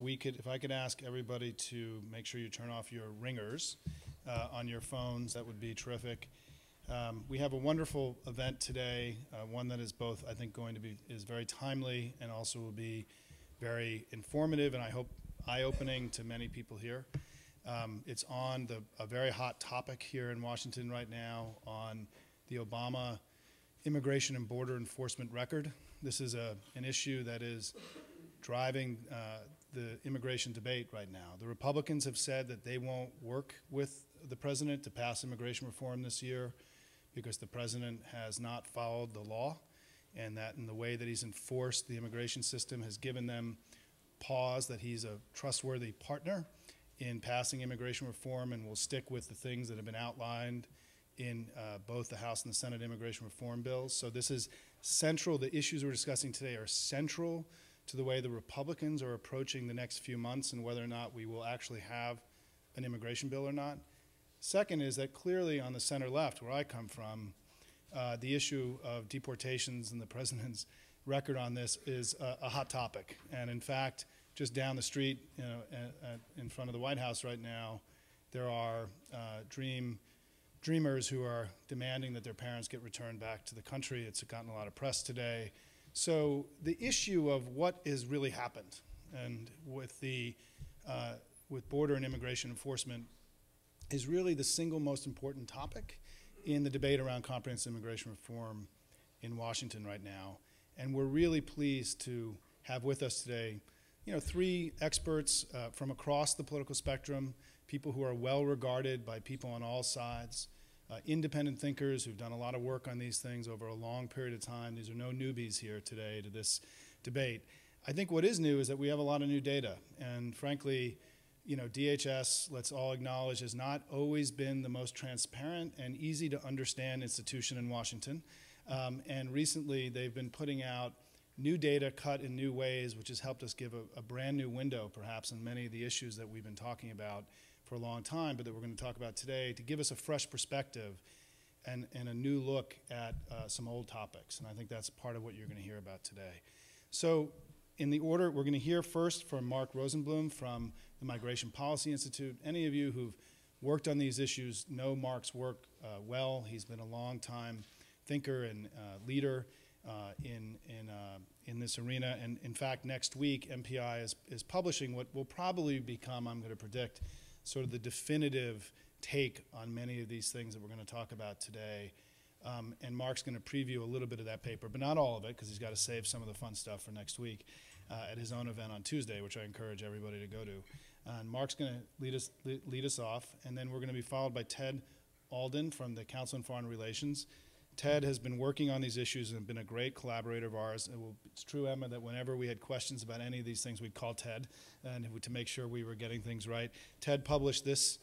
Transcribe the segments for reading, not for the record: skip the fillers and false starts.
If I could ask everybody to make sure you turn off your ringers on your phones, that would be terrific. We have a wonderful event today, one that is both, I think, is very timely and also will be very informative and I hope eye-opening to many people here. It's on a very hot topic here in Washington right now on the Obama immigration and border enforcement record. This is an issue that is driving the immigration debate right now. The Republicans have said that they won't work with the president to pass immigration reform this year because the president has not followed the law and that in the way that he's enforced the immigration system has given them pause that he's a trustworthy partner in passing immigration reform and will stick with the things that have been outlined in both the House and the Senate immigration reform bills. So this is central. The issues we're discussing today are central to the way the Republicans are approaching the next few months and whether or not we will actually have an immigration bill or not. Second is that clearly on the center left, where I come from, the issue of deportations and the president's record on this is a hot topic. And in fact, just down the street, in front of the White House right now, there are dreamers who are demanding that their parents get returned back to the country. It's gotten a lot of press today. So the issue of what has really happened, and with border and immigration enforcement, is really the single most important topic in the debate around comprehensive immigration reform in Washington right now. And we're really pleased to have with us today, three experts from across the political spectrum, people who are well regarded by people on all sides, independent thinkers who've done a lot of work on these things over a long period of time. These are no newbies here today to this debate. I think what is new is that we have a lot of new data. And frankly, DHS, let's all acknowledge, has not always been the most transparent and easy to understand institution in Washington. And recently, they've been putting out new data cut in new ways, which has helped us give a brand new window, perhaps, on many of the issues that we've been talking about for a long time, but that we're going to talk about today, to give us a fresh perspective and a new look at some old topics. And I think that's part of what you're going to hear about today. So in the order, we're going to hear first from Marc Rosenblum from the Migration Policy Institute. Any of you who've worked on these issues know Marc's work well. He's been a long-time thinker and leader in this arena. And in fact, next week, MPI is publishing what will probably become, I'm going to predict, sort of the definitive take on many of these things that we're going to talk about today. And Marc's going to preview a little bit of that paper, but not all of it, because he's got to save some of the fun stuff for next week at his own event on Tuesday, which I encourage everybody to go to. And Marc's going to lead us off, and then we're going to be followed by Ted Alden from the Council on Foreign Relations. Ted has been working on these issues and been a great collaborator of ours. It's true, Emma, that whenever we had questions about any of these things, we'd call Ted to make sure we were getting things right. Ted published this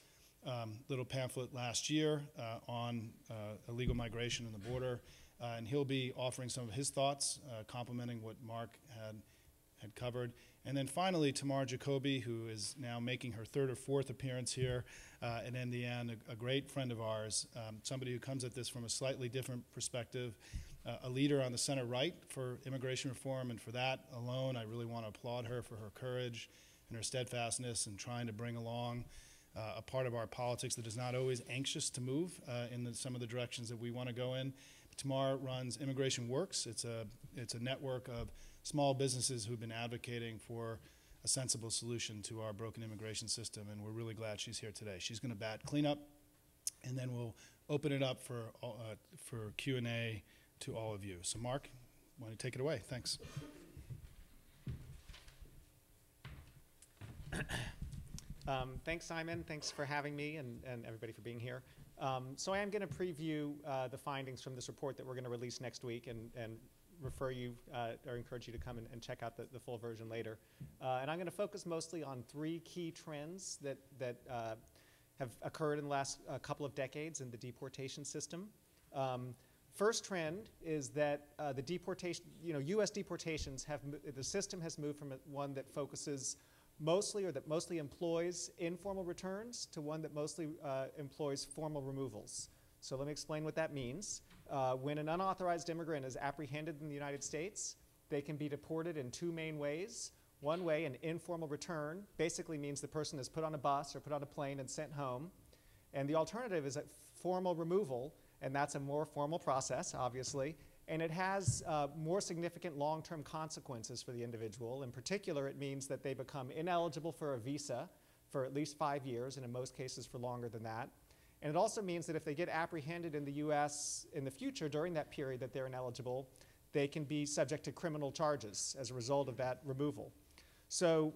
little pamphlet last year on illegal migration and the border, and he'll be offering some of his thoughts, complementing what Marc had covered. And then finally, Tamar, Jacoby, who is now making her third or fourth appearance here, and in the end, a great friend of ours, somebody who comes at this from a slightly different perspective, a leader on the center right for immigration reform, and for that alone, I really want to applaud her for her courage and her steadfastness in trying to bring along a part of our politics that is not always anxious to move in some of the directions that we want to go in. Tamar runs Immigration Works. It's a network of small businesses who've been advocating for a sensible solution to our broken immigration system, and we're really glad she's here today. She's going to bat cleanup, and then we'll open it up for Q&A to all of you. So Marc, why don't you take it away? Thanks. Thanks, Simon. Thanks for having me and everybody for being here. So I am going to preview the findings from this report that we're going to release next week and refer you or encourage you to come and check out the full version later. And I'm going to focus mostly on three key trends that have occurred in the last couple of decades in the deportation system. First trend is that the deportation, U.S. deportations the system has moved from one that focuses mostly or that mostly employs informal returns to one that mostly employs formal removals. So let me explain what that means. When an unauthorized immigrant is apprehended in the United States, they can be deported in two main ways. One way, an informal return, basically means the person is put on a bus or put on a plane and sent home. And the alternative is a formal removal, and that's a more formal process, obviously. And it has more significant long-term consequences for the individual. In particular, it means that they become ineligible for a visa for at least 5 years, and in most cases for longer than that. And it also means that if they get apprehended in the US in the future during that period that they're ineligible, they can be subject to criminal charges as a result of that removal. So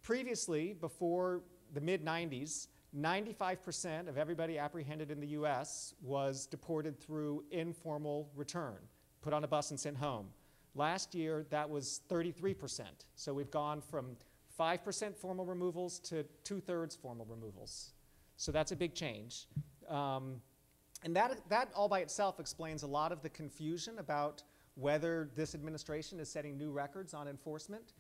previously, before the mid-90s, 95% of everybody apprehended in the US was deported through informal return, put on a bus and sent home. Last year, that was 33%. So we've gone from 5% formal removals to 2/3 formal removals. So that's a big change. And that all by itself explains a lot of the confusion about whether this administration is setting new records on enforcement,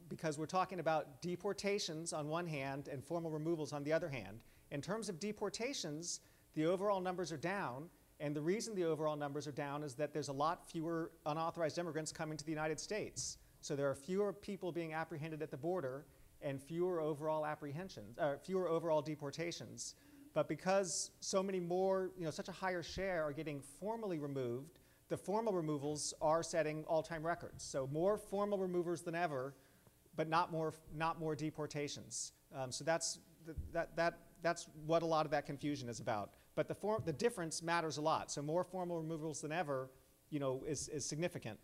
because we're talking about deportations on one hand and formal removals on the other hand. In terms of deportations, the overall numbers are down, and the reason the overall numbers are down is that there's a lot fewer unauthorized immigrants coming to the United States. So there are fewer people being apprehended at the border and fewer overall fewer overall deportations. But because so many more, such a higher share are getting formally removed, the formal removals are setting all-time records. So more formal removers than ever, but not more deportations. So that's what a lot of that confusion is about. But the difference matters a lot. So more formal removals than ever, is significant.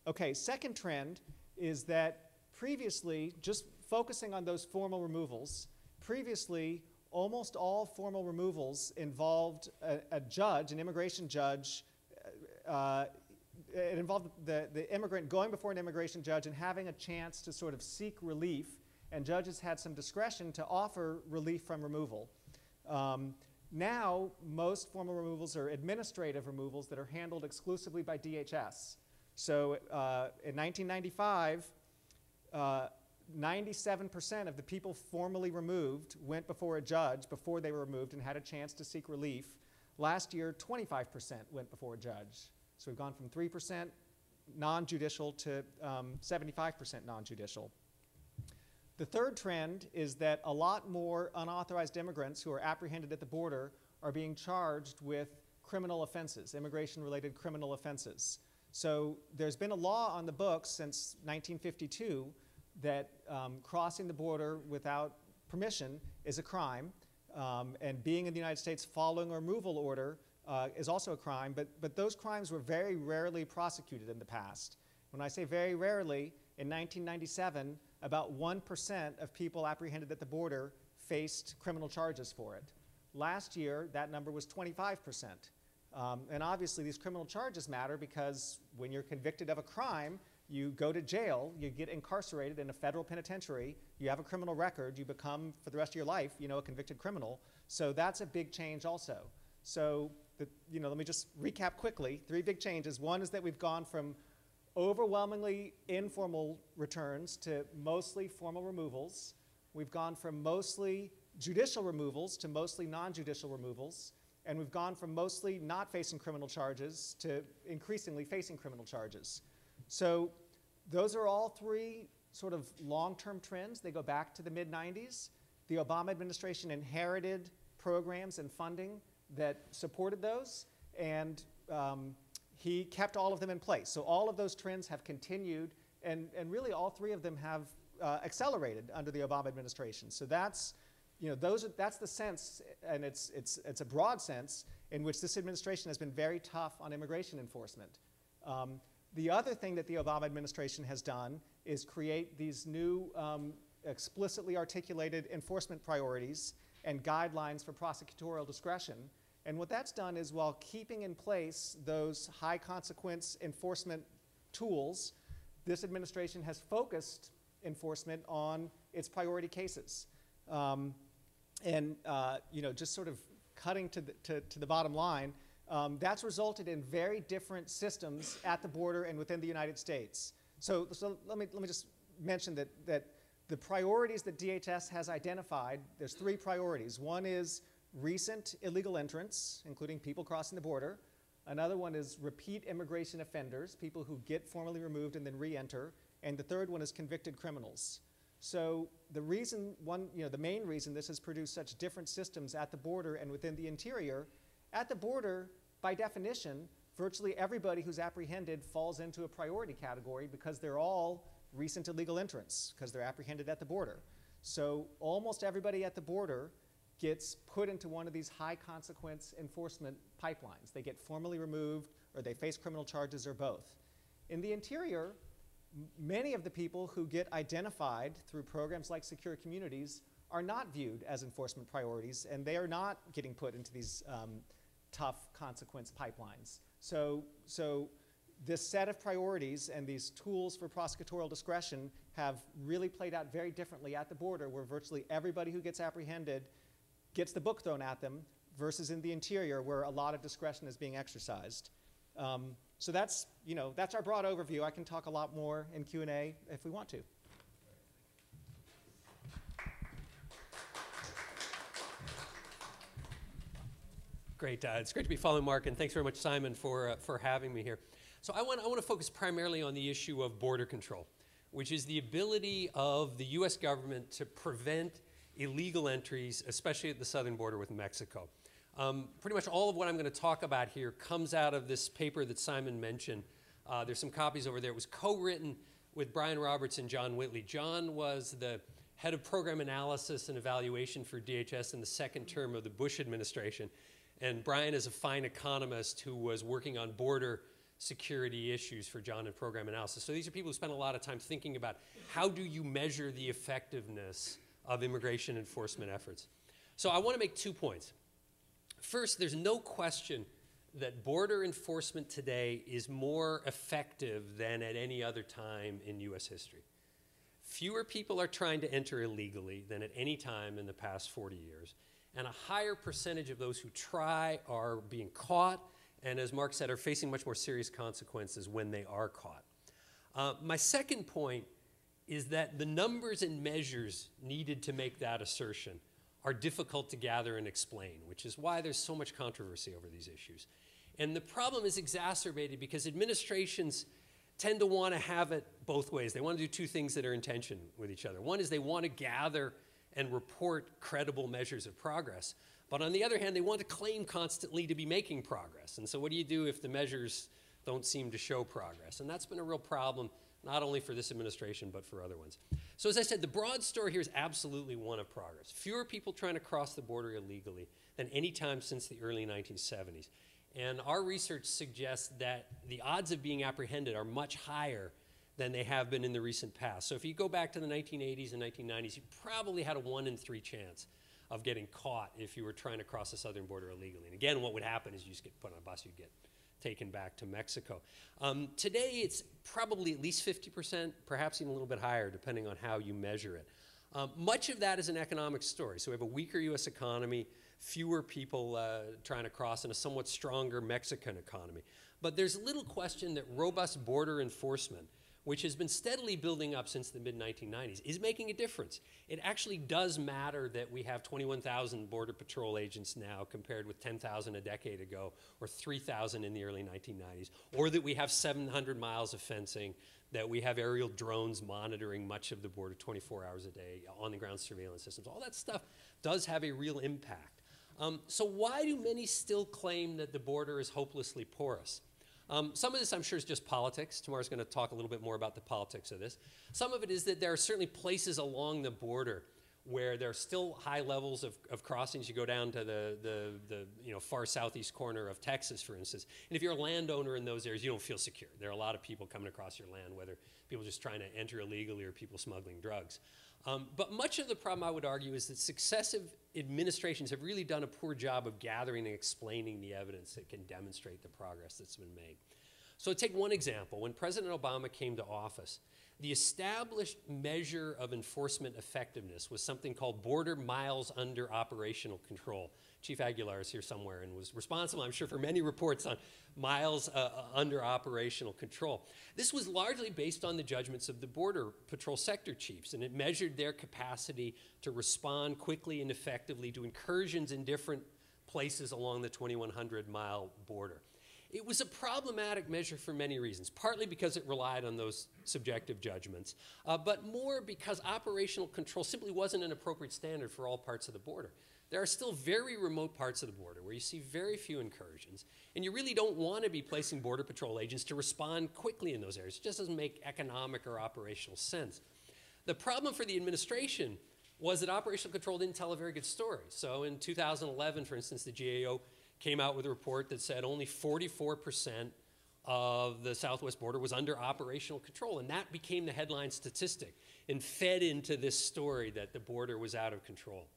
Okay, second trend is that previously, just focusing on those formal removals, previously almost all formal removals involved a judge, an immigration judge. It involved the immigrant going before an immigration judge and having a chance to sort of seek relief, and judges had some discretion to offer relief from removal. Now, most formal removals are administrative removals that are handled exclusively by DHS. So in 1995, 97% of the people formally removed went before a judge before they were removed and had a chance to seek relief. Last year, 25% went before a judge. So we've gone from 3% non-judicial to 75% non-judicial. The third trend is that a lot more unauthorized immigrants who are apprehended at the border are being charged with criminal offenses, immigration-related criminal offenses. So there's been a law on the books since 1952 that crossing the border without permission is a crime, and being in the United States following a removal order is also a crime, but those crimes were very rarely prosecuted in the past. When I say very rarely, in 1997, about 1% of people apprehended at the border faced criminal charges for it. Last year, that number was 25%. And obviously, these criminal charges matter because when you're convicted of a crime, you go to jail, you get incarcerated in a federal penitentiary, you have a criminal record, you become, for the rest of your life, a convicted criminal. So that's a big change also. So, let me just recap quickly. 3 big changes. One is that we've gone from overwhelmingly informal returns to mostly formal removals. We've gone from mostly judicial removals to mostly non-judicial removals. And we've gone from mostly not facing criminal charges to increasingly facing criminal charges. So those are all 3 sort of long-term trends. They go back to the mid-90s. The Obama administration inherited programs and funding that supported those, and he kept all of them in place. So all of those trends have continued, and really all 3 of them have accelerated under the Obama administration. So that's that's the sense, and it's a broad sense, in which this administration has been very tough on immigration enforcement. The other thing that the Obama administration has done is create these new explicitly articulated enforcement priorities and guidelines for prosecutorial discretion. And what that's done is, while keeping in place those high consequence enforcement tools, this administration has focused enforcement on its priority cases. Just sort of cutting to the bottom line, that's resulted in very different systems at the border and within the United States. So let me just mention that the priorities that DHS has identified, there's 3 priorities. One is recent illegal entrants, including people crossing the border. Another one is repeat immigration offenders, people who get formally removed and then re-enter. And the third one is convicted criminals. So the main reason this has produced such different systems at the border and within the interior, at the border, by definition, virtually everybody who's apprehended falls into a priority category because they're all recent illegal entrants, because they're apprehended at the border. So almost everybody at the border gets put into one of these high consequence enforcement pipelines. They get formally removed, or they face criminal charges, or both. In the interior, many of the people who get identified through programs like Secure Communities are not viewed as enforcement priorities, and they are not getting put into these tough consequence pipelines. So this set of priorities and these tools for prosecutorial discretion have really played out very differently at the border, where virtually everybody who gets apprehended gets the book thrown at them, versus in the interior, where a lot of discretion is being exercised. So that's our broad overview. I can talk a lot more in Q&A if we want to. Great. It's great to be following Marc, and thanks very much, Simon, for having me here. So I want to focus primarily on the issue of border control, which is the ability of the U.S. government to prevent illegal entries, especially at the southern border with Mexico. Pretty much all of what I'm going to talk about here comes out of this paper that Simon mentioned. There's some copies over there. It was co-written with Brian Roberts and John Whitley. John was the head of program analysis and evaluation for DHS in the second term of the Bush administration. And Brian is a fine economist who was working on border security issues for John in program analysis. So these are people who spend a lot of time thinking about how do you measure the effectiveness of immigration enforcement efforts. So I want to make 2 points. First, there's no question that border enforcement today is more effective than at any other time in U.S. history. Fewer people are trying to enter illegally than at any time in the past 40 years. And a higher percentage of those who try are being caught, and as Marc said, are facing much more serious consequences when they are caught. My second point is that the numbers and measures needed to make that assertion are difficult to gather and explain, which is why there's so much controversy over these issues. And the problem is exacerbated because administrations tend to want to have it both ways. They want to do two things that are in tension with each other. One is they want to gather and report credible measures of progress. But on the other hand, they want to claim constantly to be making progress. And so what do you do if the measures don't seem to show progress? And that's been a real problem, not only for this administration, but for other ones. So as I said, the broad story here is absolutely one of progress. Fewer people trying to cross the border illegally than any time since the early 1970s. And our research suggests that the odds of being apprehended are much higher than they have been in the recent past. So if you go back to the 1980s and 1990s, you probably had a 1 in 3 chance of getting caught if you were trying to cross the southern border illegally. And again, what would happen is you just get put on a bus, you'd get taken back to Mexico. Today, it's probably at least 50%, perhaps even a little bit higher, depending on how you measure it. Much of that is an economic story. So we have a weaker U.S. economy, fewer people trying to cross, and a somewhat stronger Mexican economy. But there's little question that robust border enforcement, which has been steadily building up since the mid-1990s, is making a difference. It actually does matter that we have 21,000 Border Patrol agents now compared with 10,000 a decade ago, or 3,000 in the early 1990s, or that we have 700 miles of fencing, that we have aerial drones monitoring much of the border 24 hours a day, on-the-ground surveillance systems. All that stuff does have a real impact. So why do many still claim that the border is hopelessly porous? Some of this, I'm sure, is just politics. Tamar's going to talk a little bit more about the politics of this. Some of it is that there are certainly places along the border where there are still high levels of crossings. You go down to the far southeast corner of Texas, for instance, and if you're a landowner in those areas, you don't feel secure. There are a lot of people coming across your land, whether people just trying to enter illegally or people smuggling drugs. But much of the problem, I would argue, is that successive administrations have really done a poor job of gathering and explaining the evidence that can demonstrate the progress that's been made. So take one example. When President Obama came to office, the established measure of enforcement effectiveness was something called border miles under operational control. Chief Aguilar is here somewhere and was responsible, I'm sure, for many reports on miles under operational control. This was largely based on the judgments of the Border Patrol sector chiefs, and it measured their capacity to respond quickly and effectively to incursions in different places along the 2,100-mile border. It was a problematic measure for many reasons, partly because it relied on those subjective judgments, but more because operational control simply wasn't an appropriate standard for all parts of the border. There are still very remote parts of the border where you see very few incursions, and you really don't want to be placing Border Patrol agents to respond quickly in those areas. It just doesn't make economic or operational sense. The problem for the administration was that operational control didn't tell a very good story. So in 2011, for instance, the GAO came out with a report that said only 44% of the southwest border was under operational control, and that became the headline statistic and fed into this story that the border was out of control.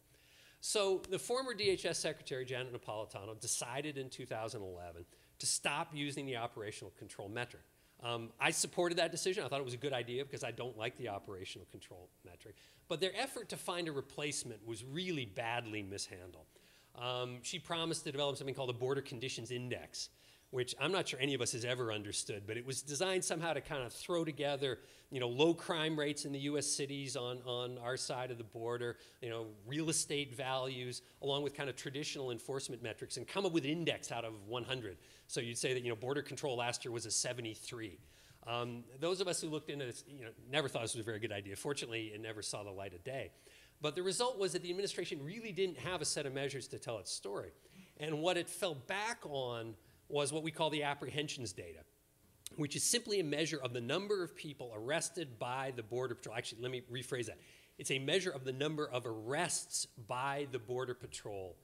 So the former DHS Secretary, Janet Napolitano, decided in 2011 to stop using the operational control metric. I supported that decision. I thought it was a good idea because I don't like the operational control metric. But their effort to find a replacement was really badly mishandled. She promised to develop something called a Border Conditions Index, which I'm not sure any of us has ever understood, but it was designed somehow to kind of throw together, low crime rates in the U.S. cities on our side of the border, real estate values, along with kind of traditional enforcement metrics, and come up with an index out of 100. So you'd say that, border control last year was a 73. Those of us who looked into this, never thought this was a very good idea. Fortunately, it never saw the light of day. But the result was that the administration really didn't have a set of measures to tell its story. And what it fell back on was what we call the apprehensions data, which is simply a measure of the number of people arrested by the Border Patrol. Actually, let me rephrase that. It's a measure of the number of arrests by the Border Patrol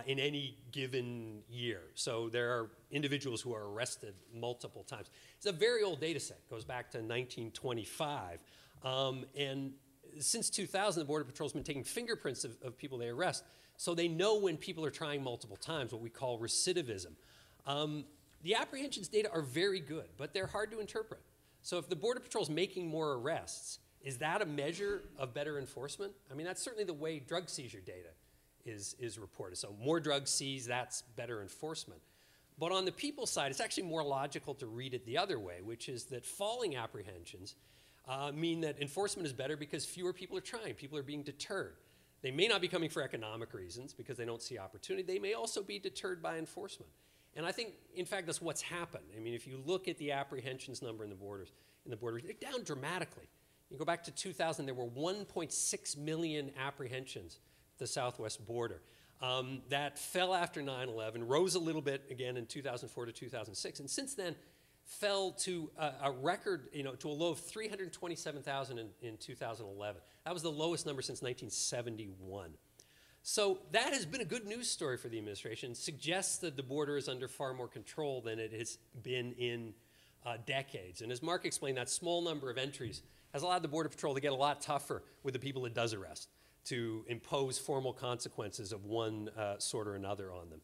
in any given year. So there are individuals who are arrested multiple times. It's a very old data set. It goes back to 1925. And since 2000, the Border Patrol's been taking fingerprints of people they arrest, so they know when people are trying multiple times, what we call recidivism. The apprehensions data are very good, but they're hard to interpret. So if the Border Patrol's making more arrests, is that a measure of better enforcement? I mean, that's certainly the way drug seizure data is reported. So more drugs seized, that's better enforcement. But on the people side, it's actually more logical to read it the other way, which is that falling apprehensions mean that enforcement is better because fewer people are trying. People are being deterred. They may not be coming for economic reasons because they don't see opportunity. They may also be deterred by enforcement. And I think, in fact, that's what's happened. I mean, if you look at the apprehensions number in the border, they're down dramatically. You go back to 2000, there were 1.6 million apprehensions at the southwest border. That fell after 9/11, rose a little bit again in 2004 to 2006, and since then fell to a record, to a low of 327,000 in 2011. That was the lowest number since 1971. So that has been a good news story for the administration. It suggests that the border is under far more control than it has been in decades. And as Marc explained, that small number of entries has allowed the Border Patrol to get a lot tougher with the people it does arrest, to impose formal consequences of one sort or another on them.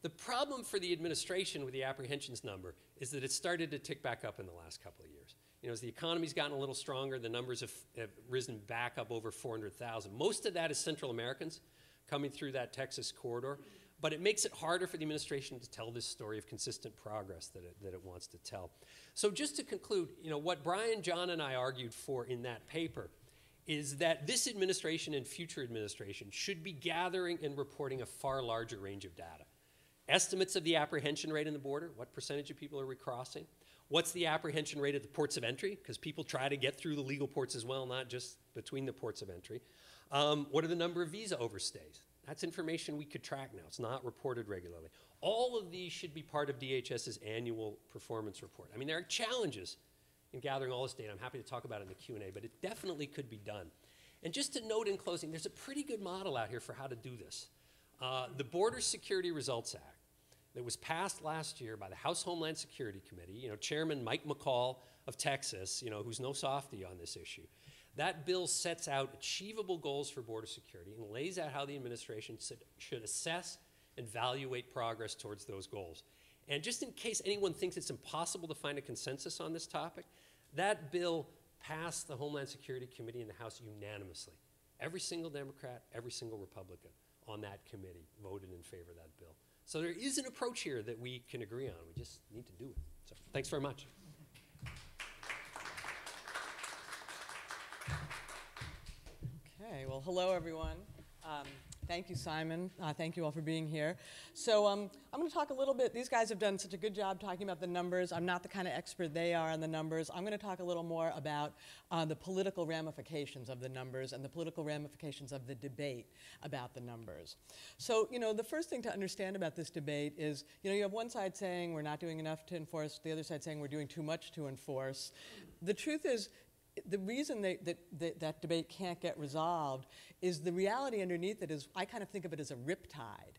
The problem for the administration with the apprehensions number is that it started to tick back up in the last couple of years. As the economy's gotten a little stronger, the numbers have risen back up over 400,000. Most of that is Central Americans coming through that Texas corridor, but it makes it harder for the administration to tell this story of consistent progress that it wants to tell. So just to conclude, what Brian, John, and I argued for in that paper is that this administration and future administration should be gathering and reporting a far larger range of data. Estimates of the apprehension rate in the border, what percentage of people are recrossing? What's the apprehension rate at the ports of entry? Because people try to get through the legal ports as well, not just between the ports of entry. What are the number of visa overstays? That's information we could track now. It's not reported regularly. All of these should be part of DHS's annual performance report. I mean, there are challenges in gathering all this data. I'm happy to talk about it in the Q&A, but it definitely could be done. And just to note in closing, there's a pretty good model out here for how to do this. The Border Security Results Act that was passed last year by the House Homeland Security Committee, Chairman Mike McCall of Texas, who's no softie on this issue. That bill sets out achievable goals for border security and lays out how the administration should assess and evaluate progress towards those goals. And just in case anyone thinks it's impossible to find a consensus on this topic, that bill passed the Homeland Security Committee in the House unanimously. Every single Democrat, every single Republican on that committee voted in favor of that bill. So there is an approach here that we can agree on. We just need to do it. So thanks very much. Okay, well, hello, everyone. Thank you, Simon. Thank you all for being here. So I'm going to talk a little bit. These guys have done such a good job talking about the numbers. I'm not the kind of expert they are on the numbers. I'm going to talk a little more about the political ramifications of the numbers and the political ramifications of the debate about the numbers. So, the first thing to understand about this debate is, you have one side saying we're not doing enough to enforce, the other side saying we're doing too much to enforce. The truth is, the reason that debate can't get resolved is the reality underneath it is, I kind of think of it as a riptide.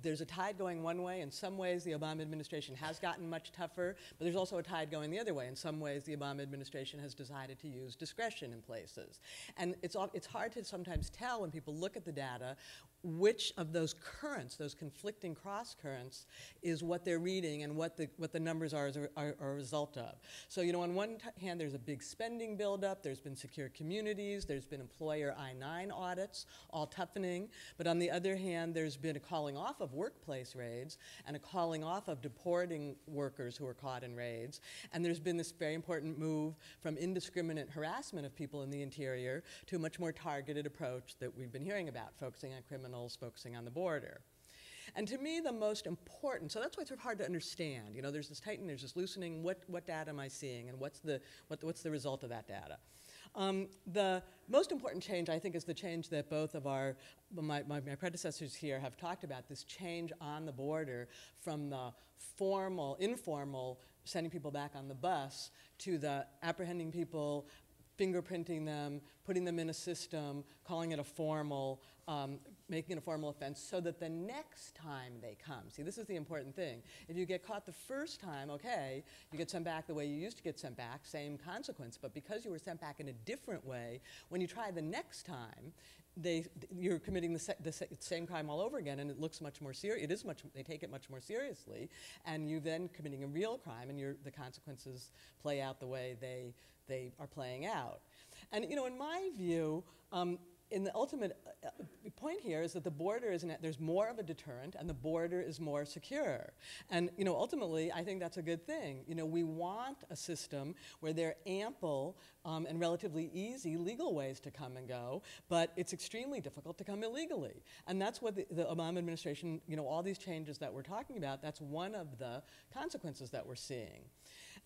There's a tide going one way. In some ways, the Obama administration has gotten much tougher, but there's also a tide going the other way. In some ways, the Obama administration has decided to use discretion in places. And it's hard to sometimes tell when people look at the data which of those currents, those conflicting cross currents, is what they're reading and what the numbers are a result of. So, on one hand, there's a big spending buildup. There's been secure communities. There's been employer I-9 audits, all toughening. But on the other hand, there's been a calling off of workplace raids and a calling off of deporting workers who were caught in raids. And there's been this very important move from indiscriminate harassment of people in the interior to a much more targeted approach that we've been hearing about, focusing on criminals, focusing on the border. And to me, the most important, so that's why it's sort of hard to understand. There's this tightening, there's this loosening. What data am I seeing, and what's the result of that data? The most important change, I think, is the change that both of my predecessors here have talked about, this change on the border from the informal, sending people back on the bus, to the apprehending people, fingerprinting them, putting them in a system, calling it a formal, making it a formal offense, so that the next time they come, see, this is the important thing. If you get caught the first time, okay, you get sent back the way you used to get sent back, same consequence, but because you were sent back in a different way, when you try the next time, you're committing the same crime all over again, and it looks much more serious. They take it much more seriously, and you then committing a real crime, and the consequences play out the way they are playing out. And in my view, in the ultimate point here is that the border there's more of a deterrent, and the border is more secure. And ultimately, I think that's a good thing. We want a system where there are ample and relatively easy legal ways to come and go, but it's extremely difficult to come illegally. And that's what the Obama administration, all these changes that we're talking about, that's one of the consequences that we're seeing.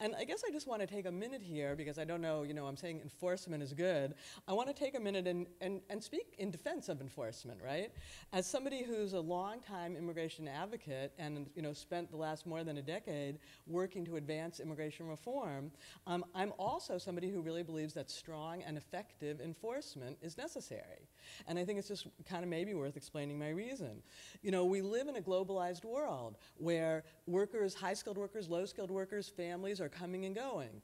And I guess I just want to take a minute here, because I don't know, I'm saying enforcement is good. I want to take a minute and speak in defense of enforcement, right? As somebody who's a longtime immigration advocate and, spent the last more than a decade working to advance immigration reform, I'm also somebody who really believes that strong and effective enforcement is necessary. And I think it's just kind of maybe worth explaining my reason. We live in a globalized world where workers, high-skilled workers, low-skilled workers, families are coming and going.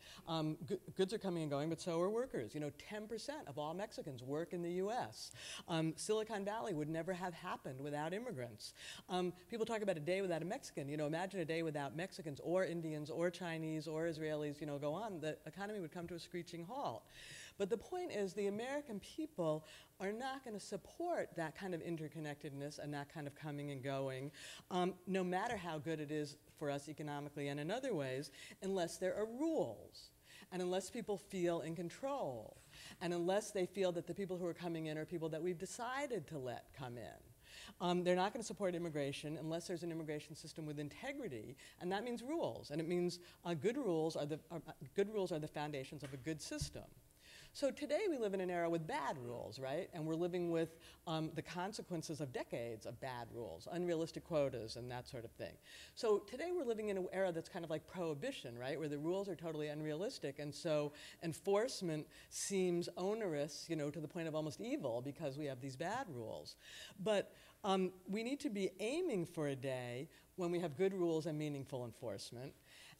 Goods are coming and going, but so are workers. 10% of all Mexicans work in the U.S. Silicon Valley would never have happened without immigrants. People talk about a day without a Mexican. Imagine a day without Mexicans or Indians or Chinese or Israelis, go on. The economy would come to a screeching halt. But the point is, the American people are not going to support that kind of interconnectedness and that kind of coming and going, no matter how good it is for us economically and in other ways, unless there are rules, and unless people feel in control, and unless they feel that the people who are coming in are people that we've decided to let come in. They're not going to support immigration unless there's an immigration system with integrity, and that means rules, and it means good rules are the foundations of a good system. So today we live in an era with bad rules, right? And we're living with the consequences of decades of bad rules, unrealistic quotas and that sort of thing. So today we're living in an era that's kind of like prohibition, right? Where the rules are totally unrealistic, and so enforcement seems onerous, to the point of almost evil, because we have these bad rules. But we need to be aiming for a day when we have good rules and meaningful enforcement.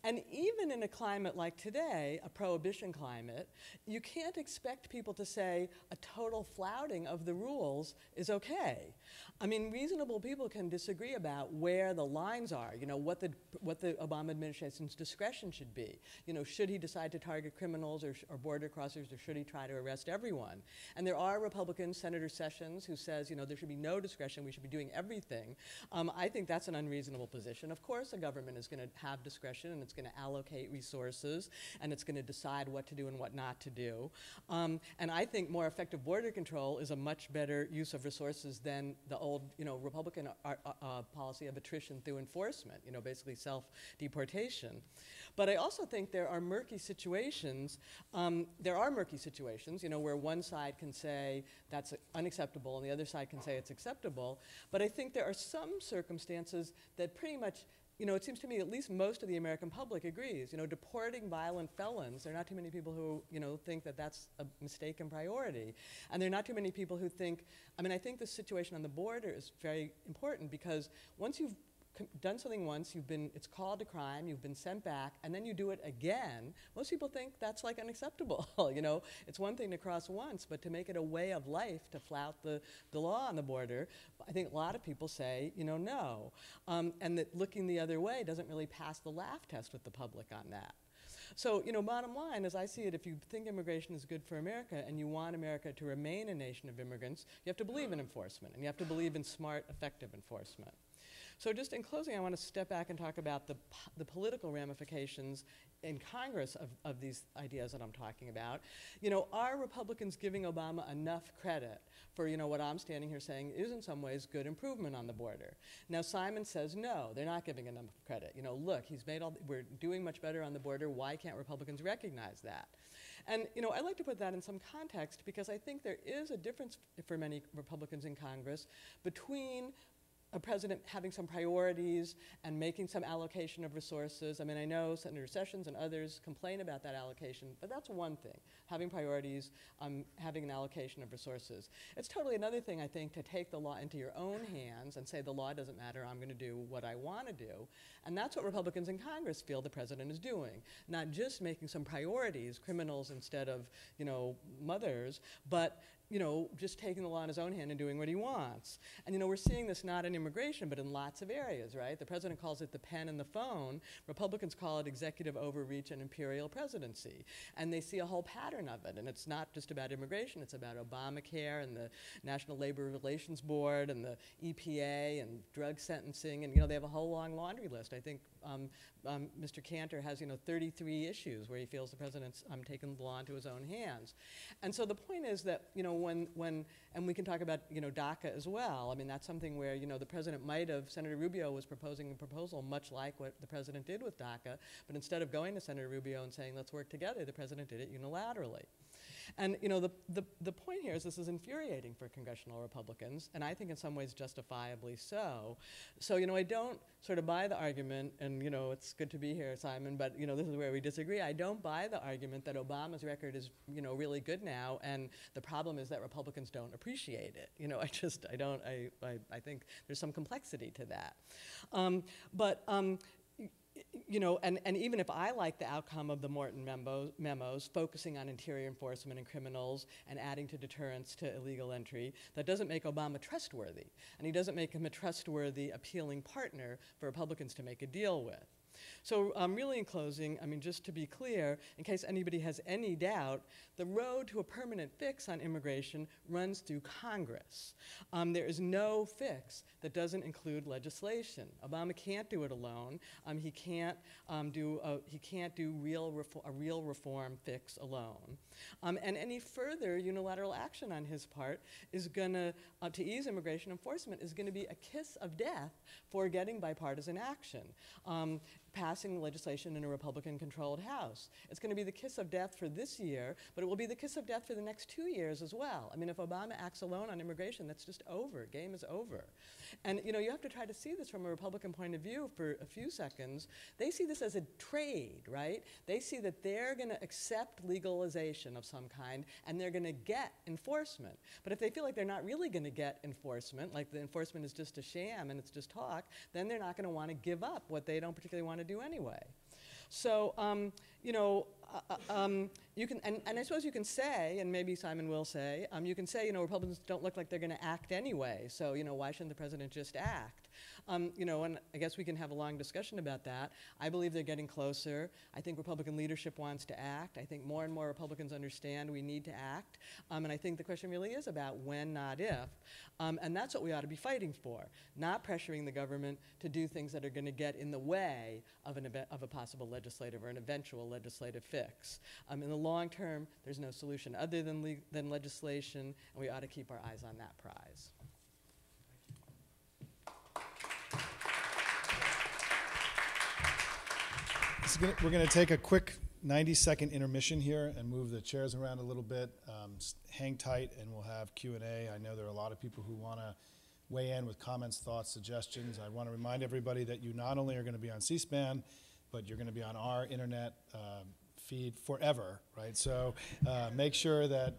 And even in a climate like today, a prohibition climate, you can't expect people to say a total flouting of the rules is okay. I mean, reasonable people can disagree about where the lines are, what the Obama administration's discretion should be. Should he decide to target criminals or border crossers, or should he try to arrest everyone? And there are Republicans, Senator Sessions, who says, there should be no discretion, we should be doing everything. I think that's an unreasonable position. Of course, a government is going to have discretion, and It's going to allocate resources, and it's going to decide what to do and what not to do. And I think more effective border control is a much better use of resources than the old, Republican policy of attrition through enforcement, basically self-deportation. But I also think there are murky situations. Where one side can say that's unacceptable and the other side can say it's acceptable. But I think there are some circumstances that pretty much, it seems to me at least most of the American public agrees. Deporting violent felons, there are not too many people who, think that that's a mistaken priority. And there are not too many people who think, I think the situation on the border is very important because once you've done something once, it's called a crime, you've been sent back, and then you do it again, most people think that's like unacceptable. It's one thing to cross once, but to make it a way of life, to flout the law on the border, I think a lot of people say, no. And that looking the other way doesn't really pass the laugh test with the public on that. So, bottom line, as I see it, if you think immigration is good for America and you want America to remain a nation of immigrants, you have to believe in enforcement, and you have to believe in smart, effective enforcement. So just in closing, I want to step back and talk about the political ramifications in Congress of these ideas that I'm talking about. Are Republicans giving Obama enough credit for, what I'm standing here saying is in some ways good improvement on the border? Now, Simon says no, they're not giving enough credit. Look, we're doing much better on the border. Why can't Republicans recognize that? And, I like to put that in some context because I think there is a difference for many Republicans in Congress between a president having some priorities and making some allocation of resources. I know Senator Sessions and others complain about that allocation, but that's one thing, having priorities, having an allocation of resources. It's totally another thing, I think, to take the law into your own hands and say the law doesn't matter, I'm going to do what I want to do. And that's what Republicans in Congress feel the president is doing, not just making some priorities, criminals instead of, mothers, but just taking the law in his own hand and doing what he wants. And we're seeing this not in immigration, but in lots of areas, right? The president calls it the pen and the phone. Republicans call it executive overreach and imperial presidency. And they see a whole pattern of it. And it's not just about immigration, it's about Obamacare and the National Labor Relations Board and the EPA and drug sentencing. And, they have a whole long laundry list. I think Mr. Cantor has, 33 issues where he feels the president's taken the law into his own hands. And so the point is that, and we can talk about, DACA as well. That's something where, the president might have, Senator Rubio was proposing a proposal much like what the president did with DACA, but instead of going to Senator Rubio and saying, let's work together, the president did it unilaterally. And the point here is this is infuriating for congressional Republicans, and I think in some ways justifiably so. So I don't sort of buy the argument, and it's good to be here, Simon, but this is where we disagree. I don't buy the argument that Obama's record is really good now, and the problem is that Republicans don't appreciate it. I think there's some complexity to that. And even if I like the outcome of the Morton memos, focusing on interior enforcement and criminals and adding to deterrence to illegal entry, that doesn't make Obama trustworthy. And he doesn't make him a trustworthy, appealing partner for Republicans to make a deal with. So really in closing, just to be clear, in case anybody has any doubt, the road to a permanent fix on immigration runs through Congress. There is no fix that doesn't include legislation. Obama can't do it alone. He can't do a real reform fix alone. And any further unilateral action on his part is going to ease immigration enforcement is going to be a kiss of death for getting bipartisan action. Passing legislation in a Republican-controlled House. It's going to be the kiss of death for this year, but it will be the kiss of death for the next 2 years as well. If Obama acts alone on immigration, that's just over. Game is over. And you have to try to see this from a Republican point of view for a few seconds. They see this as a trade, right? They see that they're going to accept legalization of some kind, and they're going to get enforcement. But if they feel like they're not really going to get enforcement, like the enforcement is just a sham and it's just talk, then they're not going to want to give up what they don't particularly want to do anyway. So, you can, and I suppose you can say, and maybe Simon will say, you can say, Republicans don't look like they're going to act anyway, so, why shouldn't the president just act? You know, and I guess we can have a long discussion about that. I believe they're getting closer. I think Republican leadership wants to act. I think more and more Republicans understand we need to act. And I think the question really is about when, not if. And that's what we ought to be fighting for, not pressuring the government to do things that are going to get in the way of a possible legislative or an eventual legislative fix. In the long term, there's no solution other than legislation, and we ought to keep our eyes on that prize. We're going to take a quick 90-second intermission here and move the chairs around a little bit. Hang tight, and we'll have Q&A. I know there are a lot of people who want to weigh in with comments, thoughts, suggestions. I want to remind everybody that you not only are going to be on C-SPAN, but you're going to be on our internet feed forever, right? So make sure that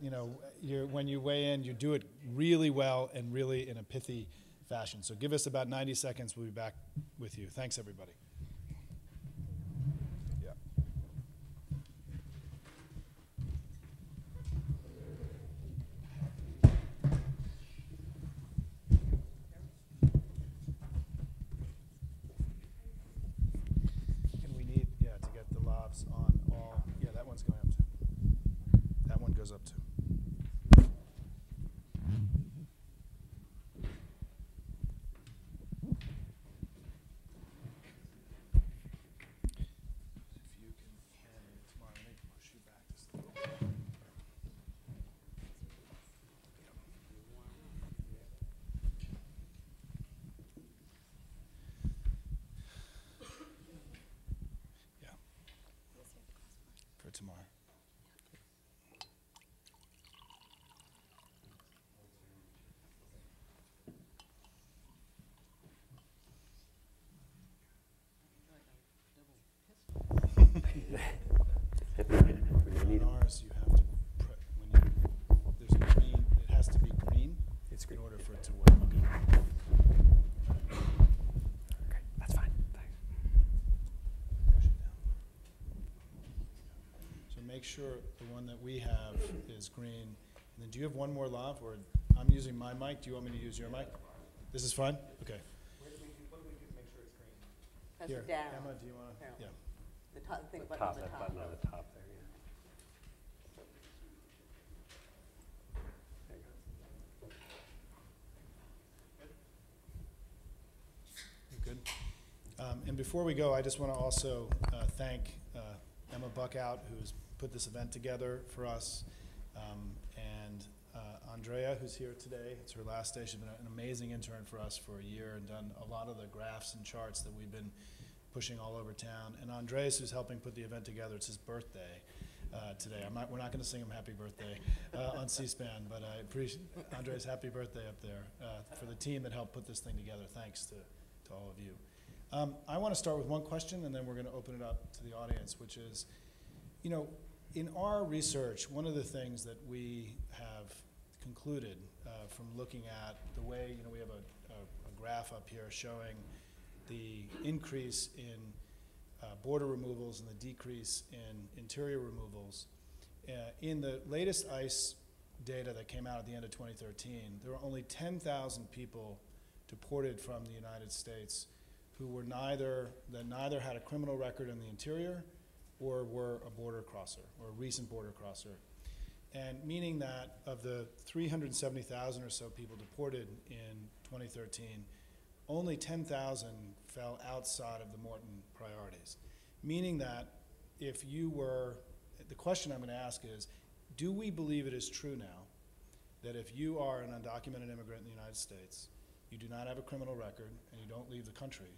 when you weigh in, you do it really well and really in a pithy fashion. So give us about 90 seconds. We'll be back with you. Thanks, everybody. On all, yeah, that one's going up to. That one goes up to. If you can hand it tomorrow, let me push you back just a little bit. For tomorrow. On ours, you have to there's a green. It has to be green. It's green in order for it to work. Okay. Okay, that's fine. Thanks. Push it down. So make sure the one that we have is green. And then do you have one more lav, or I'm using my mic? Do you want me to use your mic? This is fine? Okay. What do we do to make sure it's green? Press Here, it down. Emma, do you want to? Yeah. The top, The button top, on the that top. button on the top there, yeah. There you go. Good. And before we go, I just want to also thank Emma Buckout, who's put this event together for us, and Andrea, who's here today. It's her last day. She's been an amazing intern for us for a year and done a lot of the graphs and charts that we've been pushing all over town. And Andreas, who's helping put the event together. It's his birthday today. We're not going to sing him happy birthday on C-SPAN, but I appreciate Andreas' happy birthday up there for the team that helped put this thing together. Thanks to all of you. I want to start with one question, and then we're going to open it up to the audience, which is, in our research, one of the things that we have concluded from looking at the way, we have a graph up here showing the increase in border removals and the decrease in interior removals. In the latest ICE data that came out at the end of 2013, there were only 10,000 people deported from the United States who were neither had a criminal record in the interior or were a border crosser or a recent border crosser. And meaning that of the 370,000 or so people deported in 2013, only 10,000 fell outside of the Morton priorities. Meaning that if you were, the question I'm going to ask is, do we believe it is true now that if you are an undocumented immigrant in the United States, you do not have a criminal record, and you don't leave the country,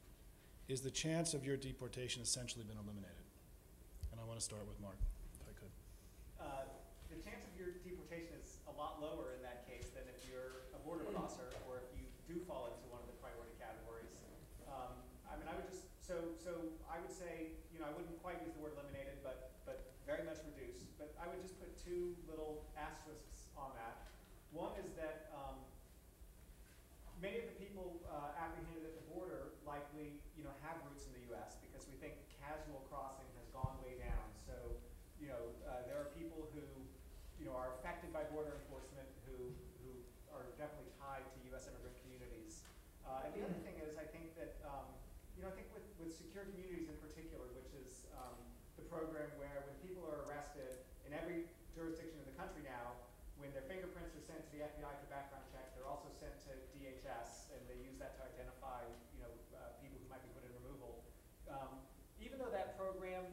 is the chance of your deportation essentially been eliminated? And I want to start with Marc, if I could. The chance of your deportation is a lot lower in that case than if you're a border crosser or if you do fall into one of the priority categories. I would say, I wouldn't quite use the word eliminated, but very much reduced. But I would just put two little asterisks on that. One is that many of the people apprehended at the border likely, have roots in the U.S. because we think casual crossing has gone way down. So, there are people who, are affected by border enforcement who are definitely tied to U.S. immigrant communities. And the other thing is, I think that, I think with secure communities in particular, which is the program where when people are arrested in every jurisdiction in the country now, when their fingerprints are sent to the FBI for background checks, they're also sent to DHS, and they use that to identify, people who might be put in removal. Even though that program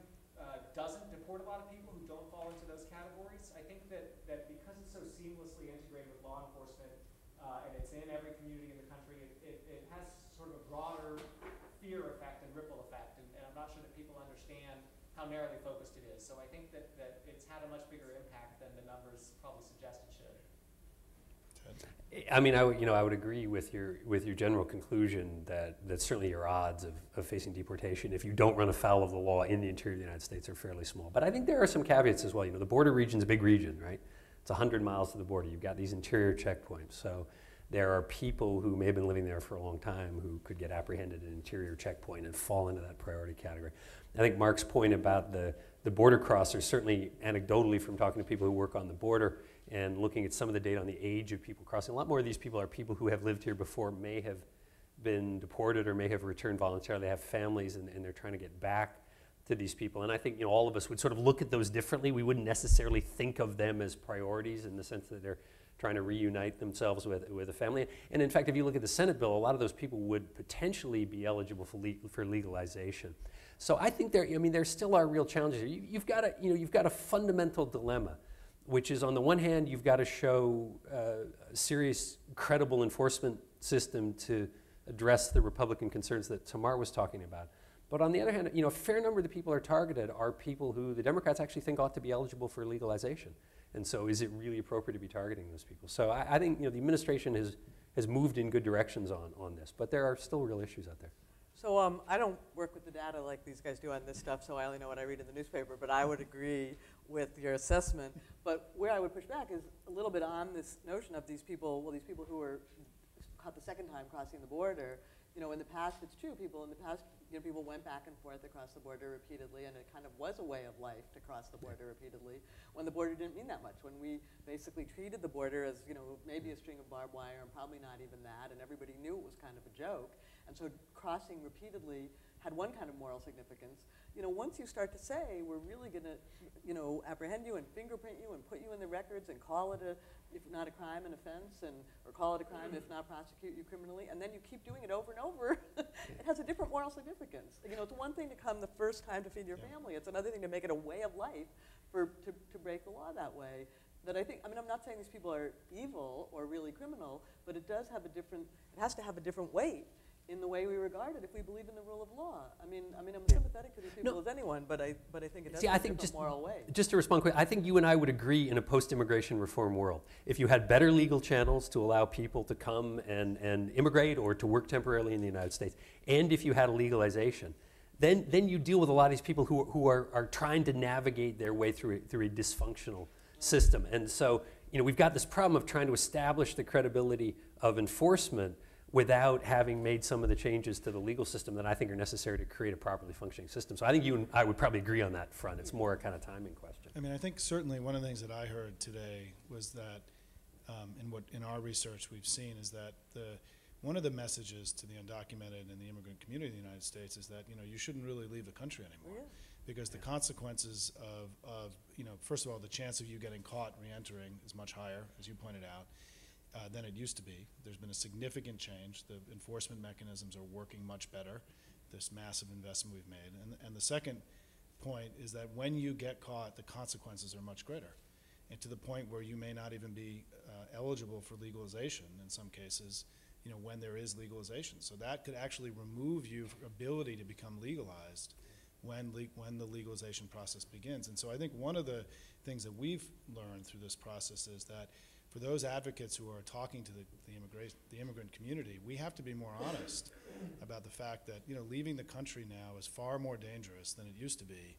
doesn't deport a lot of people who don't fall into those categories, I think that because it's so seamlessly integrated with law enforcement, and it's in every community in the country, it has sort of a broader fear effect and ripple effect, and I'm not sure that people understand how narrowly focused it is. So I think that it's had a much bigger impact than the numbers probably suggest it should. I mean, I would agree with your general conclusion that certainly your odds of facing deportation, if you don't run afoul of the law in the interior of the United States, are fairly small. But I think there are some caveats as well. The border region's a big region, right? It's 100 miles to the border. You've got these interior checkpoints. So there are people who may have been living there for a long time who could get apprehended at an interior checkpoint and fall into that priority category. I think Marc's point about the border crossers, certainly anecdotally from talking to people who work on the border and looking at some of the data on the age of people crossing, a lot more of these people are people who have lived here before, may have been deported or may have returned voluntarily, have families, and they're trying to get back to these people. And I think all of us would sort of look at those differently. We wouldn't necessarily think of them as priorities in the sense that they're trying to reunite themselves with a family. And in fact, if you look at the Senate bill, a lot of those people would potentially be eligible for legalization. So I think there still are real challenges. You've got a fundamental dilemma, which is on the one hand, you've got to show a serious, credible enforcement system to address the Republican concerns that Tamar was talking about. But on the other hand, a fair number of the people who are targeted are people who the Democrats actually think ought to be eligible for legalization. And so is it really appropriate to be targeting those people? So I think the administration has moved in good directions on this, but there are still real issues out there. So I don't work with the data like these guys do on this stuff, so I only know what I read in the newspaper, but I would agree with your assessment. But where I would push back is a little bit on this notion of these people who were caught the second time crossing the border. In the past, it's true, people went back and forth across the border repeatedly, and it kind of was a way of life to cross the border repeatedly, when the border didn't mean that much, when we basically treated the border as, maybe a string of barbed wire and probably not even that, and everybody knew it was kind of a joke. And so crossing repeatedly had one kind of moral significance. Once you start to say, we're really going to, apprehend you and fingerprint you and put you in the records and call it if not a crime, an offense, or call it a crime, if not prosecute you criminally, and then you keep doing it over and over, it has a different moral significance. It's one thing to come the first time to feed your family. It's another thing to make it a way of life to break the law that way. That I think, I'm not saying these people are evil or really criminal, but it has to have a different weight in the way we regard it if we believe in the rule of law. I'm sympathetic to these people as anyone, but I think it does have a different moral way. Just to respond quickly, I think you and I would agree in a post-immigration reform world, if you had better legal channels to allow people to come and immigrate or to work temporarily in the United States, and if you had a legalization, then you deal with a lot of these people who are trying to navigate their way through a dysfunctional system. And so, we've got this problem of trying to establish the credibility of enforcement without having made some of the changes to the legal system that I think are necessary to create a properly functioning system. So I think you and I would probably agree on that front. It's more a kind of timing question. I think certainly one of the things that I heard today was that, in our research we've seen, is that one of the messages to the undocumented and the immigrant community in the United States is that you shouldn't really leave the country anymore, because the consequences of first of all, the chance of you getting caught re-entering is much higher, as you pointed out, than it used to be. There's been a significant change. The enforcement mechanisms are working much better, this massive investment we've made. And the second point is that when you get caught, the consequences are much greater, and to the point where you may not even be eligible for legalization in some cases, when there is legalization. So that could actually remove your ability to become legalized when the legalization process begins. And so I think one of the things that we've learned through this process is that for those advocates who are talking to the immigrant community, we have to be more honest about the fact that leaving the country now is far more dangerous than it used to be,